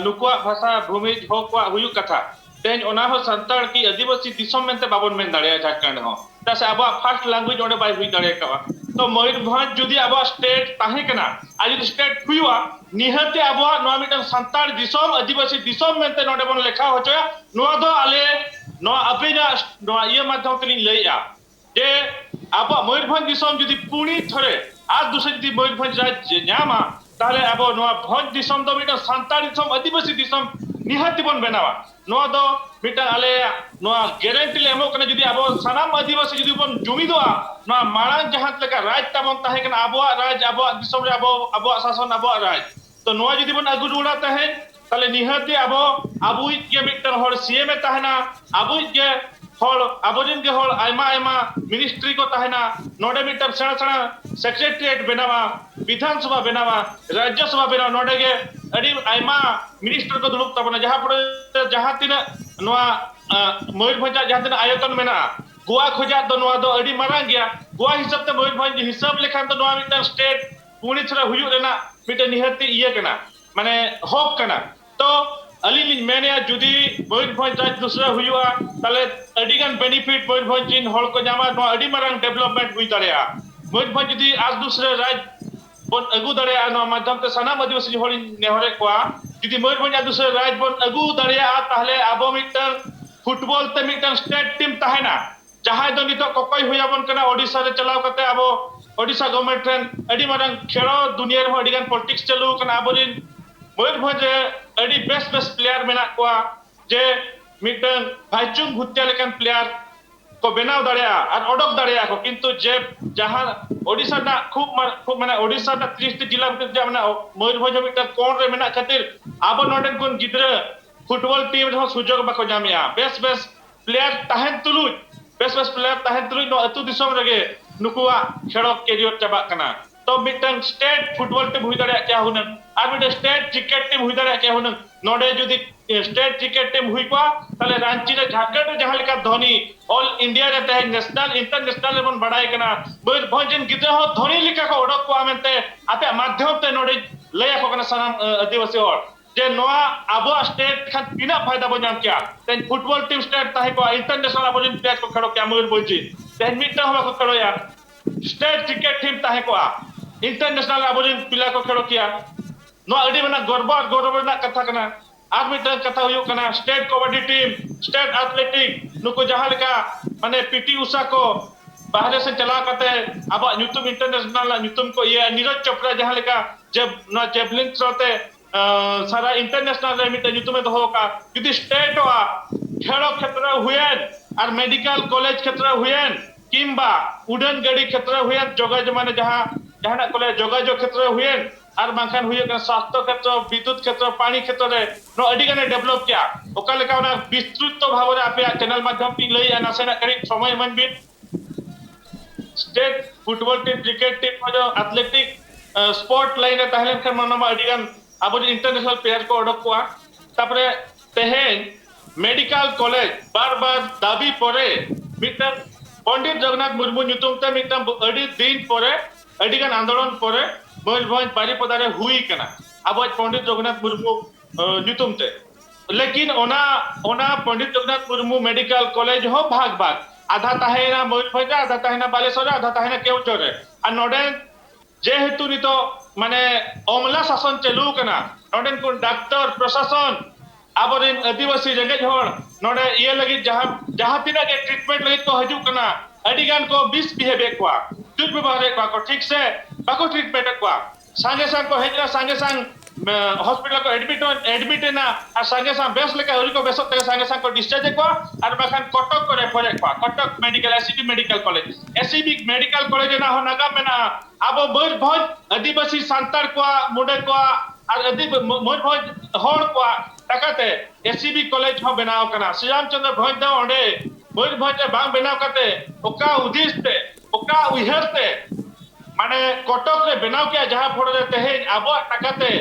नुकुआ भाषा भूमि होकुआ हुयु कथा तेन ओना हो सांताड़ की आदिवासी दिसम मेनते बाबन मेन दाड़े झारखंड हो तासे अब फास्ट लैंग्वेज ओडे बाय हुई दाड़े का तो मयूरभंज जुदी अब स्टेट ताहे कना आज स्टेट हुआ निहते अब नो मिटन सांताड़ दिसम आदिवासी दिसम मेनते नोडे बन लेखा होचया नो दो आले नो अपेना नो ये माध्यम तलिन लइया जे अब मयूरभंज दिसम जुदी पुणी थरे आज दूसरे जुदी मयूरभंज राज्य न्यामा ताले अब नो भंज दिसम दो मिटन सांताड़ दिसम आदिवासी दिसम निहति बन बनावा नो दो मिटन आले नो गारंटी ले एमो कने जुदी अब सनाम आदिवासी जुदी बन जुमिदोआ नो मारांग जहां तक राज ताबन ताहे कना अब राज अब दिसम रे अब शासन अब राज तो नो जुदी बन अगु रुड़ा ताहे ताले निहति अब अबुई के मिटन हर सीएम ताहेना अबुई के हर अबोजिन के हर आयमा मिनिस्ट्री को ताहेना नोडे मिटन सेना सेक्रेटरीट बनावा विधानसभा बनावा राज्यसभा बनावा नोडे के अडी आयमा मिनिस्टर को दुड़ुब तबना जहां पर जहां तीन नोआ मयूरभंज जहां तीन आयतन मेना गोवा खोजा तो नोआ दो अडी मारांग गया गोवा हिसाब ते मयूरभंज हिसाब लेखान तो नोआ मिटन स्टेट पुणी थरा हुयु रेना मिटन निहति इये कना माने होप कना तो अली मेने जुदी मयूरभंज राज दूसरा हुआ ताले अडिगान बेनिफिट मयूरभंज जिन हल को जामा नो अडी मारंग डेवलपमेंट हुई दाड़ेया मयूरभंज जुदी आज दूसरे राज बन अगु दाड़ेया नो माध्यम ते सनाम आदिवासी हल नेहरे कोआ जुदी मयूरभंज आज दूसरे राज बन अगु दाड़ेया ताहले आबो मिटन फुटबॉल ते मिटन स्टेट टीम ताहेना जहां दो नितो कोकय हुयाबन कना ओडिसा रे चलाव कते आबो ओडिसा गवर्नमेंट रेन अडी मारंग खेलो दुनिया रे अडिगान पॉलिटिक्स चलू कना आबोरिन मयूरभंज अडी बेस्ट प्लेयर मेना को जे मिटन भाईचुंग भुतिया लेकन प्लेयर को बनाव दाड़ेया और ओडक दाड़ेया को किंतु जे जहां ओडिसा ना खूब माने ओडिसा ना 30 जिला भीतर जे माने मयूरभंज मिटन कोन रे मेना खातिर आबो नोडेन कोन गिद्रा फुटबॉल टीम रे सुजोग बाको जामिया बेस्ट प्लेयर ताहेन तुलुज बेस्ट प्लेयर ताहेन तुलुज नो अतु दिसम रगे नुकुआ खेलो कैरियर चबा कना तो मिटन स्टेट फुटबॉल टीम हुई दाड़ेया क्या हुनन और मिटन स्टेट क्रिकेट टीम हुई दाड़ेया क्या हुनन नोडे जुदी स्टेट क्रिकेट टीम हुई पा ताले रांची रे झारखंड रे जहां लेका धोनी ऑल इंडिया रे तहे नेशनल इंटरनेशनल बन बड़ाई कना मयूरभंज जिन गिद्रा हो धोनी लेका को ओडक को आमेते आपे माध्यम ते नोडे लया को कना सनाम आदिवासी और जे नोआ आबो स्टेट खान बिना फायदा बजाम क्या तेन फुटबॉल टीम स्टेट ताहे को इंटरनेशनल आबो जिन प्लेयर को खड़ो क्या मयूरभंज तेन मिटा हम को खड़ो या स्टेट क्रिकेट टीम ताहे को इंटरनेशनल आबो जिन प्लेयर को खड़ो किया नो अडी मना गौरव ना कथा कना आर मिटन कथा हुयो कना state kabaddi team state athletic नुको जहां लेका माने पीटी उषा को बाहर से चला करते अब न्यूतम इंटरनेशनल न्यूतम को ये नीरज चोपड़ा जहां लेका जब ना जेवलिन थ्रोते सारा इंटरनेशनल रे मिटन न्यूतम तो होका यदि स्टेट वा खेलो क्षेत्र हुएन और मेडिकल कॉलेज क्षेत्र हुएन किंबा उड़न गाड़ी क्षेत्र हुएन जोगाजो माने जहां जहां कॉलेज जोगाजो क्षेत्र हुएन और बांखान हुए स्वास्थ्य क्षेत्र विद्युत क्षेत्र पानी क्षेत्र रे नो अडिगाने डेवलप किया ओका लेका ना विस्तृत भाव रे आपे चैनल माध्यम ती लई नासेना करी समय मन बिन state football team cricket team जो एथलेटिक स्पोर्ट लाइन ताहलेन खन मनमा अडिगान आबो इंटरनेशनल प्लेयर को ओडक कोआ तापरे तेहेन मेडिकल कॉलेज बार दाबी परे मिटन पंडित जगन्नाथ मुर्मू न्यूतम ते मिटन अडी दिन परे अडिगान आंदोलन परे मयूरभंज बारीपदा रे हुई कना अब पंडित रघुनाथ मुर्मू ᱧᱩᱛᱩᱢ ᱛᱮ लेकिन ओना पंडित रघुनाथ मुर्मू मेडिकल कॉलेज हो भाग भाग आधा ताहेना मयूरभंज आधा ताहेना बालेश्वर आधा ताहेना केवचर रे आ नोडे जेहेतु नितो माने अमला शासन चालू कना नोडे को डॉक्टर प्रशासन आबोरिन आदिवासी रेंगेज होड़ नोडे ये लगी जहां तिना के ट्रीटमेंट लगी को हजू कना अडिगान को 20 बिहेवियर को दुर्व्यवहार को ठीक से बाको ट्रीटमेंट को संगे संग को हेजरा संगे संग हॉस्पिटल को एडमिट ना और संगे संग बेस लेके हरि को बेस तक संगे संग को डिस्चार्ज को और बखान कटक को रेफर को Cuttack medical SCB medical college SCB medical college ना हो नागा में ना अब मयूरभंज आदिवासी सांतार को मुंडे को और मयूरभंज होड़ को टकाते एससीबी कॉलेज हो बनाव कना श्री रामचंद्र भंज दा ओंडे मयूरभंज बांग बनाव कते ओका उद्देश्य ओका उयहरते माने कटक रे बनाव के जहां फोड़ देते हैं अब टकाते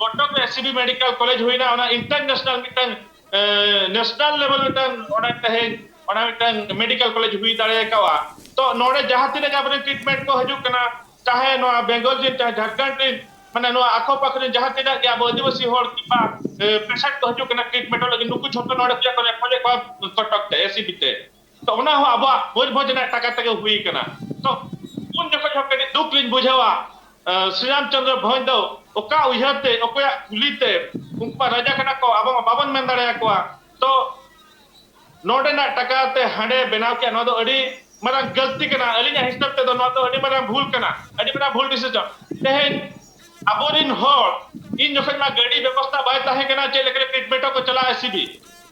कटक रे एससीबी मेडिकल कॉलेज हुईना ओना international mitten national level mitten ओना तहे ओना मिटन मेडिकल कॉलेज हुई दाड़े कावा तो नोडे जहां तिने गाबरे ट्रीटमेंट को हजू कना चाहे नो बेंगल जिन चाहे झारखंड जिन माने नो आखो पाखरे जहां तिने के आदिवासी होड़ किबा पेशेंट को हजू कना ट्रीटमेंट लगी नुकु छोटो नोडे क्या करे खोले को कटक ते एससीबी ते तो ओना हो अब मयूरभंज ना टाका तक हुई कना तो उन जखन के दुख लिन बुझावा श्री रामचंद्र भंज दो ओका उयहरते ओकया कुलीते उनका राजा कना को अब बाबन मेन दाड़े को तो नोडे ना टकाते हांडे बनाव के नो दो अडी मरा गलती कना अलिया हिसाब ते दो नो दो अडी मरा भूल कना अडी मरा भूल डिसीजन तेहेन अबोरिन होड़ इन जखन मा गाड़ी व्यवस्था बाय ताहे कना जे लेकर ट्रीटमेंट को चला एससीबी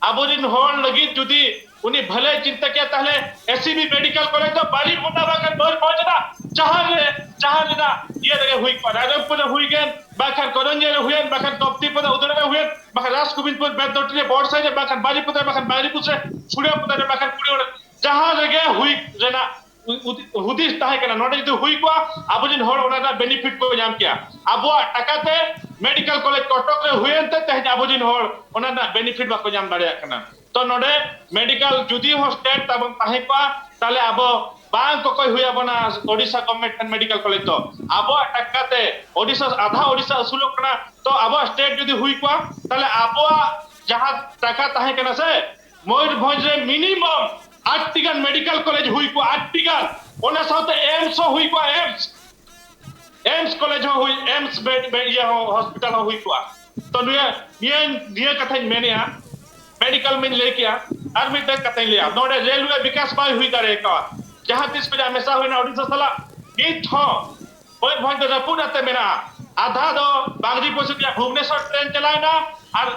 अबोरिन होड़ लगी जुदी उनी भले चिंता किया ताहले एससीबी मेडिकल कॉलेज तो बारी मोटा बाकर बोल पहुंचना चाहले ना ये लगे हुई पर राजपुर हुई गेन बाखर करंजे हुएन बाखर तप्तीपुर उदर में हुएन बाखर राजकुबिनपुर बेदोटी बोर्ड साइज बाखर बारीपुर बारीपुर से छुड़ेपुर बाखर पुड़ी जहां लगे हुई जना हुदिस ताहे कना नोडे जो हुई को आबोजिन होड़ ओना बेनिफिट को नाम किया आबो टकाते मेडिकल कॉलेज कटक रे हुएन ते तहे आबोजिन होड़ ओना बेनिफिट बाको नाम दाड़िया कना तो नोडे मेडिकल जुदी हो स्टेट तब ताहे को ताले आबो बांग को कोई हुई बना ओडिशा गवर्नमेंट मेडिकल कॉलेज तो आबो टकाते ओडिशा आधा ओडिशा असुलो कना तो आबो स्टेट जुदी हुई को ताले आबो जहां टका ताहे कना से मयूरभंज रे मिनिमम 8 टिगन मेडिकल कॉलेज हुई को 8 टिगन ओना साथे एम्स हुई को एम्स कॉलेज हुई एम्स बेड ये हॉस्पिटल हुई को तो ये कथा मेनिया मेडिकल में लेके और मिटे कथा लिया नोडे रेलवे विकास बाय हुई दारे का जहां तिस पे हमेशा हुई ना ओडिशा सला नीट हो मयूरभंज रपुनाते मेना आधा दो बांगरी पोसिया भुवनेश्वर ट्रेन चलाए ना और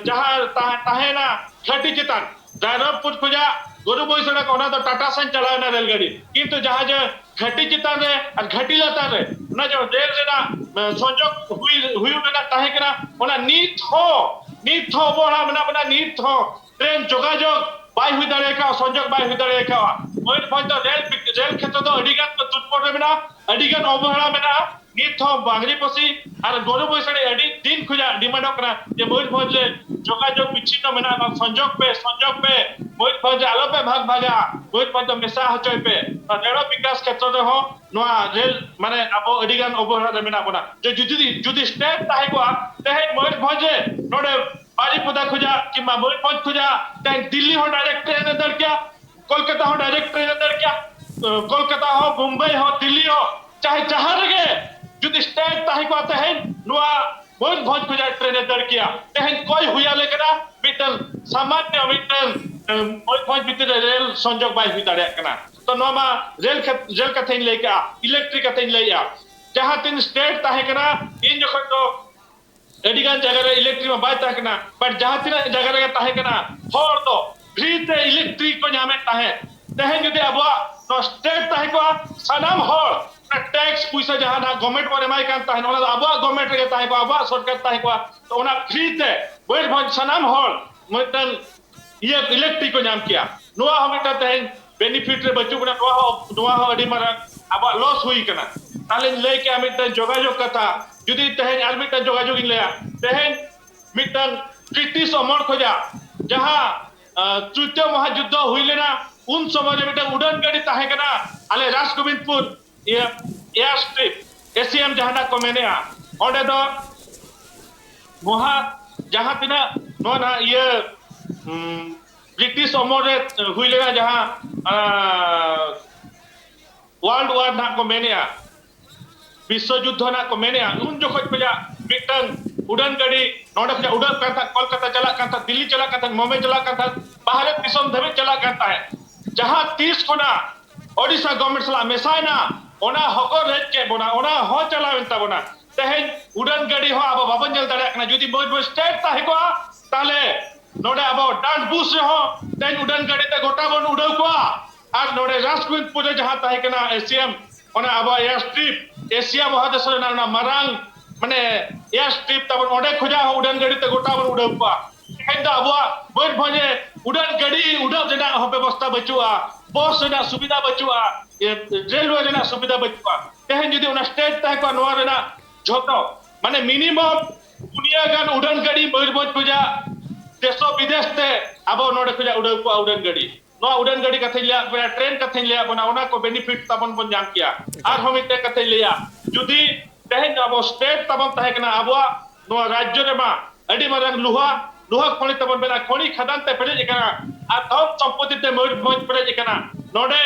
जहां ताहे ना घाटी चितान रायरपुर खुजा गुरु बोईसड़ा कोना तो टाटा सन चलाए ना रेलगाड़ी किंतु जहां जो घाटी चितान रे और घाटी लाता रे ना जो रेल रे ना संजोग हुई ना ताहे करा ओना नीट हो बोला बना नीट हो ट्रेन जोगाजोग बाय हुई दाड़े का संजोग बाय हुई दाड़े का मयूरभंज तो रेल क्षेत्र तो अडिगान तो तुटपड़ मेना अडिगान अवहेला मेना नीट हो बांगरी पोसी और गुरु बोईसड़ी अडी दिन खुजा डिमांड करा जे मयूरभंज जोगाजोग विच्छिन्न मेना संजोग पे मयूरभंज आलो पे भाग भागा मयूरभंज मेसा हचय पे रेल विकास क्षेत्र रे हो नोआ रेल माने अब अडिगान अवहेला मेना बना जे जुदी स्टेट ताहे को तेहे मयूरभंज नोडे बारीपुदा खुजा कि मयूरभंज खुजा दिल्ली हो डायरेक्ट ट्रेन दर क्या कोलकाता हो डायरेक्ट ट्रेन दर क्या कोलकाता हो मुंबई हो दिल्ली हो चाहे जहां लगे जुदी स्टेट ताहे को आते हैं नुआ मयूरभंज खुजा ट्रेन दर किया तेहन कोई हुआ लेकना मिटल सामान्य मिटल मयूरभंज भीतर रेल संजोग बाय हुई दाड़े कना तो नोमा रेल कथेन लेके इलेक्ट्रिक कथेन लेया जहां तीन स्टेट ताहे कना इन जखन तो अडिगान जगह रे इलेक्ट्रिक में बाय ताहे कना पर जहां तीन जगह रे ताहे कना होर तो फ्री ते इलेक्ट्रिक को नामे ताहे तेहन जदि अबवा तो स्टेट ताहे को सनाम होर टैक्स पैसा जहां ना गवर्नमेंट पर एमआई कान ताहे ओना अबवा गवर्नमेंट रे ताहे को अबवा सरकार ताहे को तो ओना फ्री ते मयूरभंज सनाम होर मतलब ये इलेक्ट्रिक को नाम किया नोआ हमेटा तेहन बेनिफिट रे बच्चू को नोआ हो अडी मारा अब लॉस हुई कना ताले लेके अमिटन जोगाजोग कथा जुदी तेहन आलमिटन जोगाजोग लेया तेहन मिटन ब्रिटिश अमर खोजा जहां तृतीय महायुद्ध हुई लेना उन समय मिटन उड़न गाड़ी ताहे कना आले राजगोविंदपुर ये एयर स्ट्रिप एसीएम जहां को मेने ओंडे दो मोहा जहां तिना नो ना ये ब्रिटिश अमर रे हुई लेगा जहां वर्ल्ड वार ना को मेने विश्व युद्ध ना को मेने उन जोखोज पे मिटन उड़न गाड़ी नोडे पे उड़न करता कोलकाता चला करता दिल्ली चला करता मुंबई चला करता बाहर दिसम धबे चला करता है जहां 30 कोना ओडिशा गवर्नमेंट सला मेसायना ओना हको रेज के बोना ओना हो चलावेन ताबोना तेहेन उड़न गाड़ी हो अब बाबन जल दाड़ा कना जुदी बहुत बहुत स्टेट ताहे को ताले नोडे अब डांस बूस हो तेन उड़न गाड़ी ते गोटा बन उड़ाव को आर नोडे राष्ट्रपति पुरे जहां ताहे कना एसीएम ओना अब एयर स्ट्रिप एशिया महादेश ना मारांग माने एयर स्ट्रिप तब ओंडे खोजा हो उड़न गाड़ी ते गोटा बन उड़ाव को तेहेन दा अब बहुत भजे उड़न गाड़ी उड़ाव जना हो व्यवस्था बचुआ बस जना सुविधा बचुआ रेलवे जना सुविधा बचुआ तेहेन जुदी ओना स्टेट ताहे को नोआ रेना झोतो माने मिनिमम दुनिया गान उड़न गाड़ी मयूरभंज पूजा देश विदेश ते अब नोडे खोजा उड़ाव को उड़न गाड़ी नोआ उड़न गाड़ी कथे लिया ट्रेन कथे लिया बना ओना को बेनिफिट तबन बन जाम किया आर हम इते कथे लिया जुदी तेहेन अब स्टेट तबन ताहे कना अब नोआ राज्य रे मा अडी मारंग लुहा खणी तबन बेना खणी खदान ते पेरे एकना आ धन संपत्ति ते मयूरभंज पेरे एकना नोडे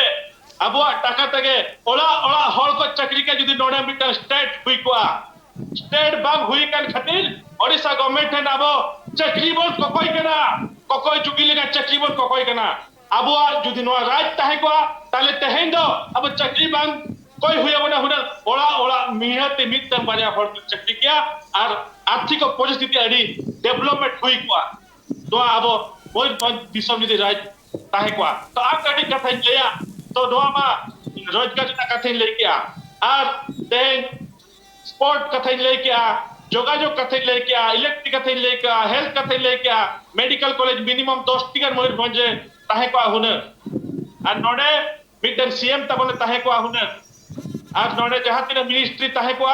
अब टाका तगे ओला ओला हल को चक्री के जुदी नोडे मिटा स्टेट हुई को स्टेट बांग हुई कन खातिर ओडिशा गवर्नमेंट ने अब चक्री बोल कोकोई कना कोकोई चुकी लेगा चक्री बोल कोकोई कना अब जुदी नो राज ताहे को ताले तेहेन दो अब चक्री बांग कोई हुई बना हुना ओला ओला मिहते मितन बाजा हल को चक्री किया और आर्थिक परिस्थिति अडी डेवलपमेंट हुई को तो अब बहुत दिसम जुदी राज ताहे को तो आ कडी कथा लिया तो दोमा रोजगार जना कथे लेके और तेन स्पोर्ट कथे लेके जोगाजोग कथे लेके इलेक्ट्रिक कथे लेके हेल्थ कथे लेके मेडिकल कॉलेज मिनिमम 10 टिकर मयूरभंज ताहे को हुने और नोडे मिटन सीएम तबने ताहे को हुने और नोडे जहां तिना मिनिस्ट्री ताहे को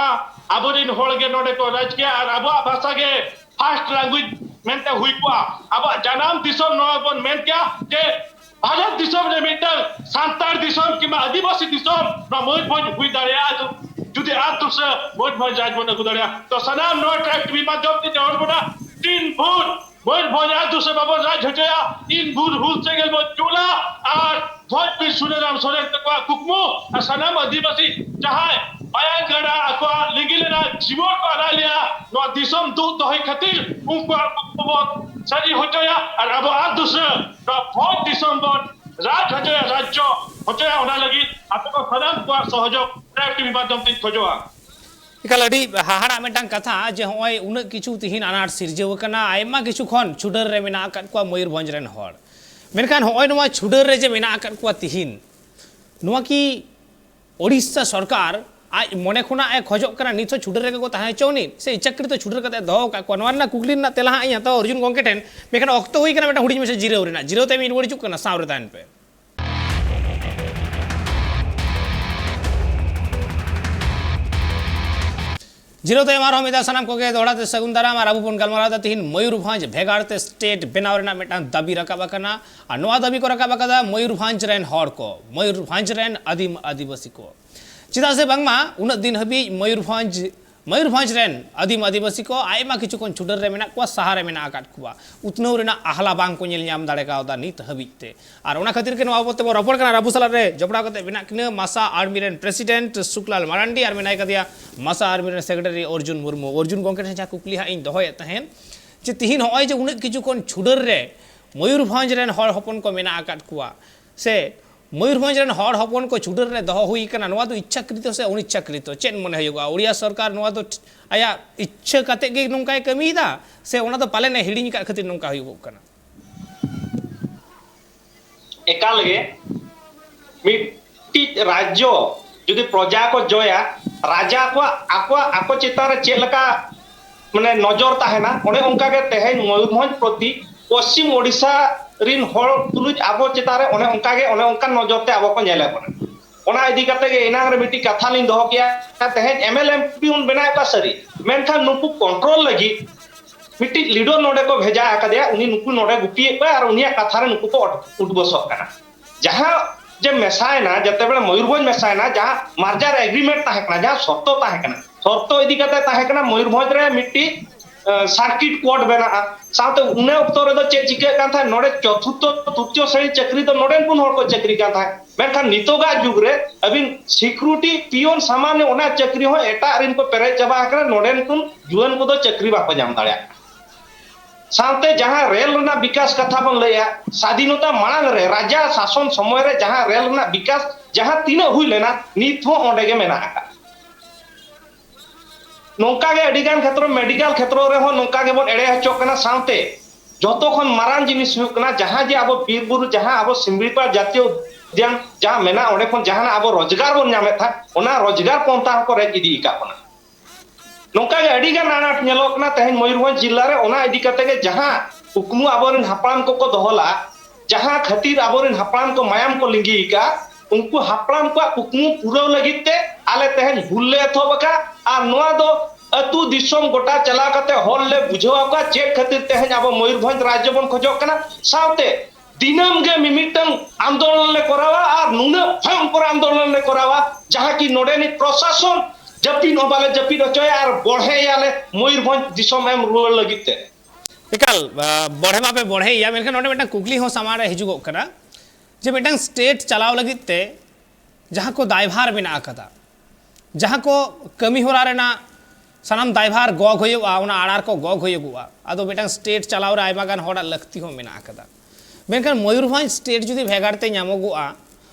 आबोरिन होलगे नोडे को राज के और अब भाषा के फास्ट लैंग्वेज मेनते हुई को अब जनाम दिसम नोबन मेन क्या के भारत दिसम रे मिटल सांतार दिसम किमा आदिवासी दिसम न मयूरभंज हुई दाड़िया जुदी आतुस मयूरभंज राज बन गुदड़िया तो सनाम नो ट्रैक्ट भी माध्यम ते और बड़ा 3 फुट मयूरभंज आतुस बाबा राज हटया 3 फुट हुल से गेल चूला और बहुत भी सुनेराम सोरेन तक कुकमो और सनाम आदिवासी चाहे बायां गड़ा अकवा लिगिलेना जीवन को आला लिया नो दिसम दू दही खातिर उनको सरी होचया और अब आतुस नो 4 दिसंबर राज हटया राज्य होचया होना लगी आपको सदाम को सहयोग ट्रैक्ट माध्यम ते खोजवा इकालडी हाहाड़ा मेटांग कथा जे होय उन किछु तिहिन अनाट सिरजेव कना आयमा किछु खन छुडर रे मेना अकट को मयूरभंज रेन हर मेनखान होय नवा छुडर रे जे मेना अकट को तिहिन नवा की ओडिशा सरकार आज मने खुना ए खोजक कना निथो छुडर रे को ताहे चौनी से इचक्री तो छुडर कते दहो का कोनवाना कुकलिन ना तेला हाई तो अर्जुन गोंके ठेन मेखान ऑक्तो हुई कना मेटा हुडी में से जीरो रेना जीरो ते मी इनवडी चुक कना सावरे तान पे जीरो ते मारो मिदा सनम को के दोड़ाते सगुंदरा मार अबु पन गलमरादा तिहिन मयूरभंज भेगाड़ते स्टेट बेनावरेना मेटा दाबी रकाबा कना आ नोआ दाबी को रकाबा कदा मयूरभंज रेन हर को मयूरभंज रेन आदिम आदिवासी को चिदा से बांगमा उन दिन हबी मयूरभंज रेन आदिम आदिवासी को आयमा किछु कोन छुडर रे मेना को सहारे मेना आकाट कुआ उतनो रेना आहला बांग को नेल ᱧᱟᱢ दाड़े कावदा नित हबीते और ओना खातिर के नोआ बोते बो रपड़ कना राबू सला रे जबड़ा कते बिना किने मासा आर्मी रेन प्रेसिडेंट सुकलाल मारांडी और मेनाय कदिया मासा आर्मी रेन सेक्रेटरी अर्जुन मुर्मू अर्जुन गोंके जा कुकली हा इन दहोय तहेन जे तिहिन होय जे उन किछु कोन छुडर रे मयूरभंज रेन हर हपन को मेना आकाट कुआ से मयूरभंज रेन हर हपन को छुडर रे दहो हुई कना नोआ तो इच्छाकृत से अनिच्छाकृत चेन मने हयुगा ओडिया सरकार नोआ तो आया इच्छा कते गे नोंकाय कमीदा से ओना तो पाले ने हिडिन का खातिर नोंका हयुगो कना एकाल गे मिट्टी राज्य जुदी प्रजा को जोया राजा को आको चितार चेलका माने नजर ताहेना ओने उनका के तेहेन मयूरभंज प्रति पश्चिम ओडिशा रिन हर तुलुज आबो चितारे ओने उनका के नजर ते आबो को नेले बना ओना इदी कते गे इनांग रे मिट्टी कथा लिन दहो किया तेहेन एमएलएमपी उन बेना का सरी मेनखान नुकु कंट्रोल लगी मिट्टी लीडर नोडे को भेजा आकादिया उनी नुकु नोडे गुपिए पे और उनिया कथा रे नुकु को उठबसक कना जहां जे मेसायना जते बेले मयूरभंज मेसायना जहां मार्जार एग्रीमेंट ताहे कना जहां शर्तो इदी कते ताहे कना मयूरभंज रे मिट्टी सर्किट कोड बना साथे उन्ने ऑक्टो रे चे चिके कान था नोडे चतुर्थ तृतीय श्रेणी चक्री तो नोडे कुन हर को चक्री कान था मेनखान नितोगा जुग रे अबिन सिक्योरिटी पियोन सामान्य ओना चक्री हो एटा रिन को पेरे चबा करा नोडे कुन जुवन को तो चक्री बाको जाम दाड़या साथे जहां रेल ना विकास कथा बन लया स्वाधीनता मांग रे राजा शासन समय रे जहां रेल ना विकास जहां तीना हुई लेना नित हो ओंडे के मेना का नौका के अडिगान क्षेत्र मेडिकल क्षेत्र रे हो नौका के बन एड़े हचो कना साथे जतो खन मारान जिनिस हुई कना जहां जे अब बीरबुरु जहां अब सिमड़ीपार जातीय उद्यान जहां मेना ओंडे खन जहां अब रोजगार बन नामे था ओना रोजगार पंथा को रे इदी का कना नौका के अडिगान आनाट नेलो कना तेहन मयूरभंज जिल्ला रे ओना इदी कते के जहां हुकमु अबोरन हापड़ाम को दोहला जहां खातिर अबोरन हापड़ाम को मायाम को लिंगी का उनको हापड़ाम को हुकमु पूरा लगित ते आले तेहन हुल्ले थोबका आ नोआ दो अतु दिसम गोटा चला कते हॉल ले बुझवा का चेक खातिर तेहन अब मयूरभंज राज्य बन खोजो कना साथे दिनम गे मिमिटन आंदोलन ले करावा आ नुने भयंकर आंदोलन ले करावा जहां की नोडेनी प्रशासन जपी नोबाले जपी रचय आर बढ़े याले मयूरभंज दिसम एम रुल लगिते एकाल बढ़े मापे बढ़े या मेनखान नोडे मिटन कुकली हो समारे हिजुगो कना जे मिटन स्टेट चलाव लगिते जहां को दायभार मेना कदा जहां को कमी होरा रेना सानाम दायभार गग होयुआ ओना आड़ार को गग होयुआ आदो मिटन स्टेट चलाव रे आयमा गान होड़ा लक्ति हो मेना कदा मेनखान मयूरभंज स्टेट जुदी भेगारते नामोगुआ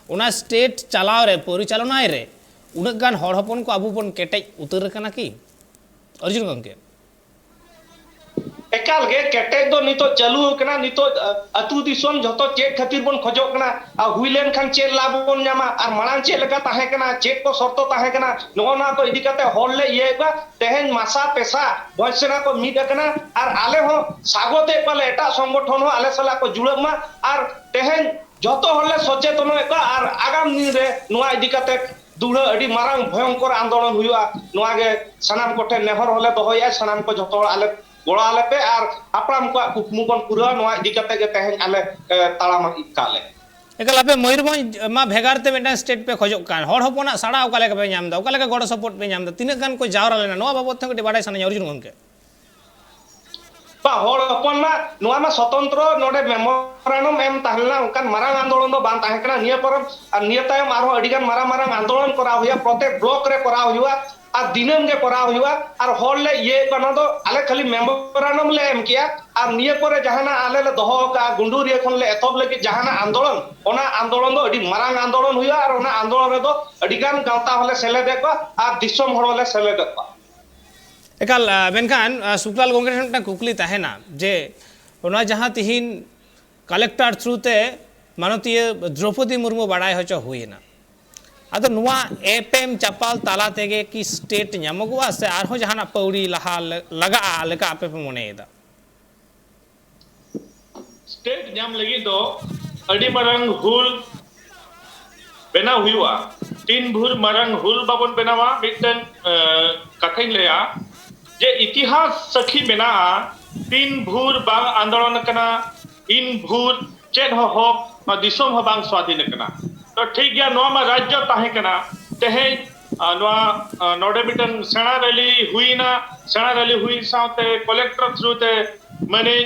ओना स्टेट चलाव रे परिचालनाय रे उनक गान हड़ हपन को आबू बन केटेज उतर कना की अर्जुन गंगे एकाल गे केटेज दो नितो चालू कना नितो अतु दिसम जतो चेक खातिर बन खोजो कना आ हुइलेन खान चेक लाभ बन जामा आर मालान चेक लगा ताहे कना चेक को शर्तो ताहे कना नोना तो इदी कते हॉल ले ये बा तेहन मासा पेसा भयसेना को मिड कना आर आले हो स्वागते पाले एटा संगठन हो आले सला को जुड़मा आर तेहन जतो हॉल ले सचेतन एक आर आगाम दिन रे नोआ इदी कते दुड़ा अडी मारांग भयंकर आंदोलन हुआ नोआ गे सनाम कोठे नेहर होले दोहया सनाम को जतो आले गोड़ा आले पे आर आपराम को कुकमु बन पूरा नोआ इदी कते गे तेहन आले तालाम इकाले एकाल आपे मयूरभंज मा भेगारते मिटन स्टेट पे खोजो कान हड़ हपना साड़ा ओका लेके पे नाम दा ओका लेके गड़ सपोर्ट पे नाम दा तिना गान को जावरा लेना नोआ बाबत थे कटी बाडाय साना अर्जुन गंगे बा हड़ हपन मा नोआ मा स्वतंत्र नोडे मेमोरेंडम एम ताहलना उनकान मारांग आंदोलन दो बान ताहे कना निया परम आ निया तायम आरो अडिगान मारांग आंदोलन करा हुआ प्रत्येक ब्लॉक रे करा हुआ आ दिनम गे करा हुआ आर हॉल ले ये कना दो आले खाली मेमोरेंडम ले एम किया आर निया परे जहाना आले ले दोहो का गुंडूर ये खन ले एतब ले कि जहाना आंदोलन ओना आंदोलन दो अडी मारांग आंदोलन हुआ आर ओना आंदोलन रे दो अडिगान गावता होले सेले देखो आ दिसम हड़ होले सेले देखो एकाल मेनखान सुकलाल गंगे ठन कुकली ताहेना जे ओना जहां तिहिन कलेक्टर थ्रू ते माननीय द्रौपदी मुर्मू बाडाय हचो हुईना आदो नुआ एपएम चपाल ताला तेगे की स्टेट नामगुआ से आरो जहाना पौड़ी लहा लगा लेका आपे पे मोनेदा स्टेट नाम लगी दो अडी मारंग हुल बेना हुआ तीन भूर मारंग हुल बाबन बेनावा मिटन कथाइन लेया जे इतिहास सखी बेना तीन भूर बांग आंदोलन कना इन भूर चेन हो हक दिसोम हो बांग स्वाधीन कना तो ठीक गया नोआ मा राज्य ताहे कना तेहे नोआ नोडे मिटन सेना रैली हुई साथे कलेक्टर थ्रू ते माने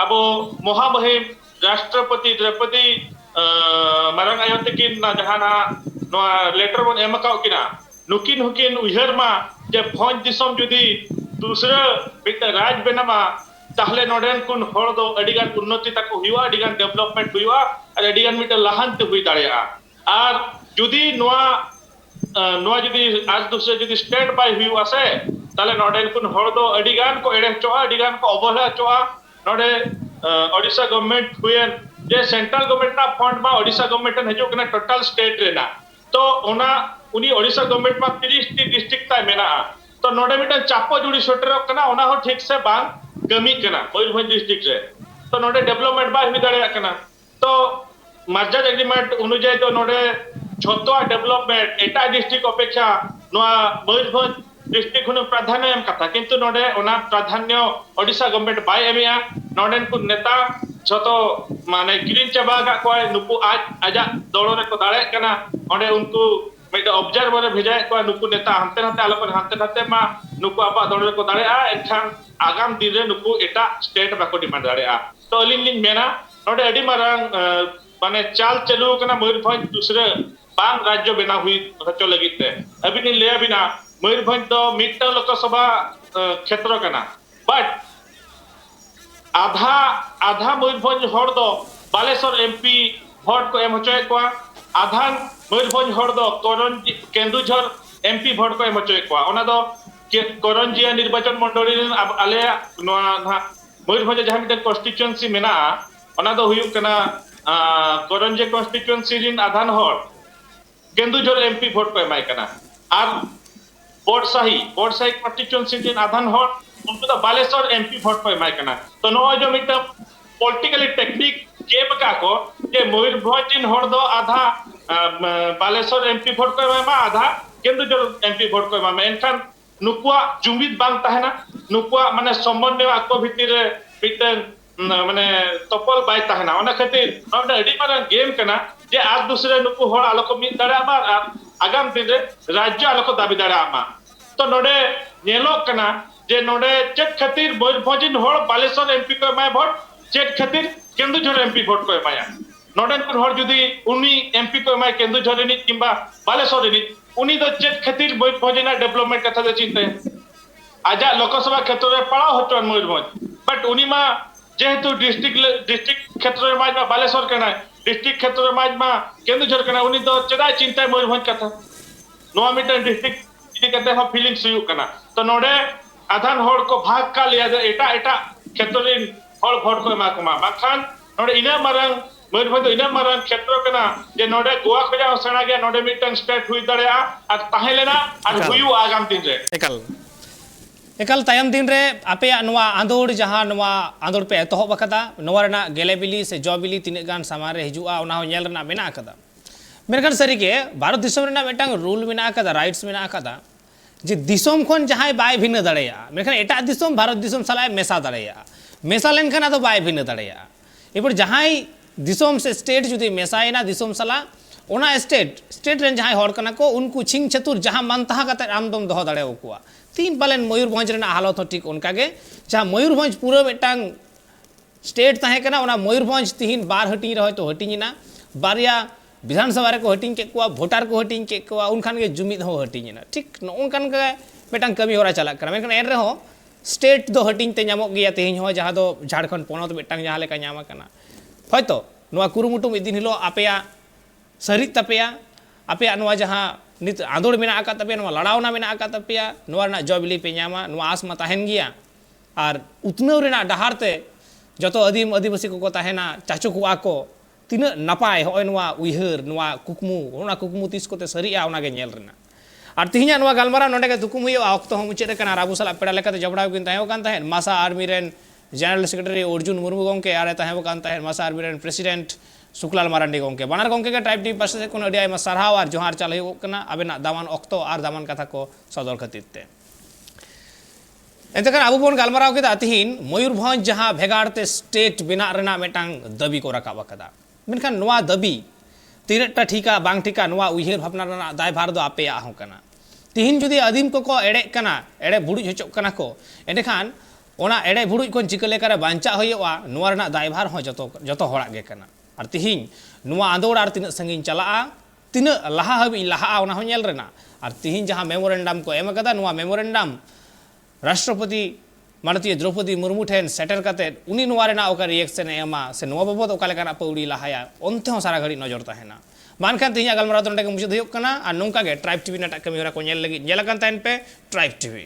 आबो महामहिम राष्ट्रपति द्रौपदी मारंग आयो तकिन ना जहाना नोआ लेटर बन एमकाव किना नुकिन हुकिन उहर मा जे भोज दिसम जुदी दूसरा मिट राज बेनामा ताहले नोडेन कुन हड़ दो अडिगान उन्नति तक हुआ अडिगान डेवलपमेंट हुआ और अडिगान मिट लाहंत हुई दाड़ेया और जुदी नोआ जुदी आज दूसरे जुदी स्टेट बाय हुआ से ताले नोडेन कुन हड़ दो अडिगान को एड़े चोआ अडिगान को अवहेला चोआ नोडे ओडिशा गवर्नमेंट हुएन जे सेंट्रल गवर्नमेंट ना फंड मा ओडिशा गवर्नमेंट हजो कना टोटल स्टेट रेना तो ओना उनी ओडिशा गवर्नमेंट मा 30 टी डिस्ट्रिक्ट ता मेना तो नोडे मिटन चापो जुड़ी सोटर कना ओना हो ठीक से बांग कमी कना मयूरभंज डिस्ट्रिक्ट रे तो नोडे डेवलपमेंट बा हुई दाड़े कना तो मर्जर एग्रीमेंट अनुଯାयी तो नोडे छतवा डेवलपमेंट एटा डिस्ट्रिक्ट अपेक्षा नोआ मयूरभंज डिस्ट्रिक्ट हुन प्राधान्य एम कथा किंतु नोडे ओना प्राधान्य ओडिशा गवर्नमेंट बाय एमिया नोडेन को नेता जोतो माने किरिन चाबा का कोई नुकु आज आजा दौड़ो रे को दाड़े कना ओंडे उनको मेड ऑब्जर्वर भेजा को नुकु नेता हंते हंते आलोपन हंते हंते मा नुकु आपा दौड़ो रे को दाड़े आ एखान आगाम दिन रे नुकु एटा स्टेट बाको डिमांड दाड़े आ तो अलिन लिन मेना नोडे अडी मारंग माने चाल चलू कना मयूरभंज दूसरे बांग राज्य बना हुई हचो लगिते अभी नि ले बिना मयूरभंज तो मिट्टा लोकसभा क्षेत्र कना बट आधा आधा मयूरभंज हर दो बालेश्वर एमपी भोट को एम होचोय को आधा मयूरभंज हर दो केंदुझर एमपी भोट को एम होचोय को ओना दो करंजिया निर्वाचन मंडली आले मयूरभंज जहां मिटन कॉन्स्टिट्यूएंसी मेना ओना दो हुयुक कना करंजिया कॉन्स्टिट्यूएंसी रिन आधान हर केंदुझर एमपी भोट को एमाय कना आर बोर्डसाही कॉन्स्टिट्यूएंसी रिन आधान हर उनको तो बालेश्वर एमपी भोट को एमाय कना तो नो जो मिटन पॉलिटिकली टेक्निक गेम का को जे मयूरभंज इन हर दो आधा बालेश्वर एमपी भोट को एमाय आधा केंदुझर एमपी भोट को एमाय एनखान नुकुआ जुमिद बांग ताहेना नुकुआ माने समन्वय आको भितिर रे मिटन माने तपल बाय ताहेना ओना खातिर नोडे अडी मारा गेम कना जे आज दूसरे नुकु हर आलो को मिद दाड़ा मा आगाम दिन रे राज्य आलो को दाबी दाड़ा मा तो नोडे नेलो कना जे नोडे चेक खातिर मयूरभंज इन हर बालेश्वर एमपी को एमाय भोट चेक खातिर केंदुझर एमपी भोट को एमाया नोडे कुन हर जुदी उनी एमपी को एमाय केंदुझर रिनी किंबा बालेश्वर रिनी उनी दो चेक खातिर मयूरभंज ना डेवलपमेंट कथा दे चिंते आजा लोकसभा क्षेत्र रे पड़ा होतो मयूरभंज बट उनी मा जेहेतु डिस्ट्रिक्ट क्षेत्र रे माज बालेश्वर कना डिस्ट्रिक्ट क्षेत्र रे माज केंदुझर कना उनी दो चेदा चिंता मयूरभंज कथा नोआ मिटन डिस्ट्रिक्ट इदी कते हो फीलिंग्स हुयु कना तो नोडे आधान हर को भाग का लिया दे एटा एटा क्षेत्र रे हर भोट को एमा कमा बाखान नोडे इना मारंग मयूरभंज इना मारंग क्षेत्र कना जे नोडे गोवा खजा सेना गया नोडे मिटन स्टेट हुई दड़ेया आ ताहेलेना आ हुयु आगाम दिन रे एकल तायम दिन रे आपे नवा आंदोड़ जहां नवा आंदोड़ पे एतहब अकदा नवा रना गेले बिली से जॉ बिली तिने गान सामान रे हिजुआ ओना हो नेल रना मेना अकदा मेरखान सरी के भारत दिसम रना मेटांग रूल मेना अकदा राइट्स मेना अकदा जे दिसम खन जहां बाय भिन्न दड़ेया मेरखान एटा दिसम भारत दिसम सलाय मेसा दड़ेया मेसा लेनखान आदो बाय भिन्न दड़ेया एपर जहां दिसम से स्टेट जुदी मेसायना दिसम सला ओना स्टेट रेन जहां हर कना को उनको छिंग छतुर जहां मानता कते आमदम दह दड़े ओकुआ तीन पालन मयूरभंज रेना हालत हो ठीक उनका गे जहां मयूरभंज पूरा मेटांग स्टेट ताहे कना ओना मयूरभंज तिहिन बार हटिंग रहे तो हटिंगना बारिया विधानसभा रे को हटिंग के कुआ वोटर को हटिंग के कुआ उनखान के जुमिद हो हटिंगना ठीक उनखान के मेटांग कमी होरा चला करा मेखान एन रहो स्टेट दो हटिंग ते नामक गया तेहिन हो जहां दो झारखंड पोनत मेटांग जहां लेका नामा कना हयतो नोआ कुरुमुटु मिद दिन हिलो आपेया सरी तपेया आपेया नोआ जहां नित आंदोड़ मेना आका तपेया नोआ लड़ावना मेना आका तपेया नोआ ना जॉबिली पे नामा नोआ आस मा ताहेन गिया और उतनव रेना डहार ते जतो आदिम आदिवासी को ताहेना चाचो कुआ को तीना नपाय होय नोआ उइहर नोआ कुकमु ओना कुकमु तिस कोते सरीआ ओना गे नेल रेना और तिहिना नोआ गालमारा नोडे के तुकुम हुयो ऑक्तो हम मुचे कना राबु सला पेड़ा लेकाते जबड़ाव किन ताहेव कान ताहेन मासा आर्मी रेन जनरल सेक्रेटरी अर्जुन मुर्मू गंके आरे ताहेव कान ताहेन मासा आर्मी रेन प्रेसिडेंट सुकलाल मारांडी गंके बानार गंके के ट्राइब टी पासे कोन अडी आयमा सारहाव और जोहार चाल हुयो कना आबेना दामान ऑक्तो और दामान कथा को सदर खतिरते एतकन आबु बोन गालमाराव केदा तिहिन मयूरभंज जहां भेगाड़ते स्टेट बिना रेना मेटांग दबी को रकाब कदा मेनखान नोआ दबी तीनटा ठीका बांग ठीका नोआ उइहर भावना रेना दायभार दो आपेया हो कना तिहिन जुदी आदिम को एड़े कना एड़े भुड़ुज होचो कना को एंडेखान ओना एड़े भुड़ुज को चिका लेकारे बांचा होयोआ नोआ रेना दायभार हो जतो होड़ा गे कना और तिहिन नोआ आंदोड़ और तीन संगिन चला तीन लहा हबी लहा ओना हो नेल रेना और तिहिन जहां मेमोरेंडम को एम कदा नोआ मेमोरेंडम राष्ट्रपति माननीय द्रौपदी मुर्मू ठेन सेटर काते उनी नोआ रेना ओका रिएक्शन एमा से नोआ बाबद ओका लेकाना पौड़ी लहाया ओनते हो सारा घड़ी नजर ताहेना मानखान तिहिन गलमाराव दोंडे के मुचाद हुयो कना और नोंका गे ट्राइब टीवी नाटा कमी होरा को नेल लगी नेल कान ताहेन पे ट्राइब टीवी।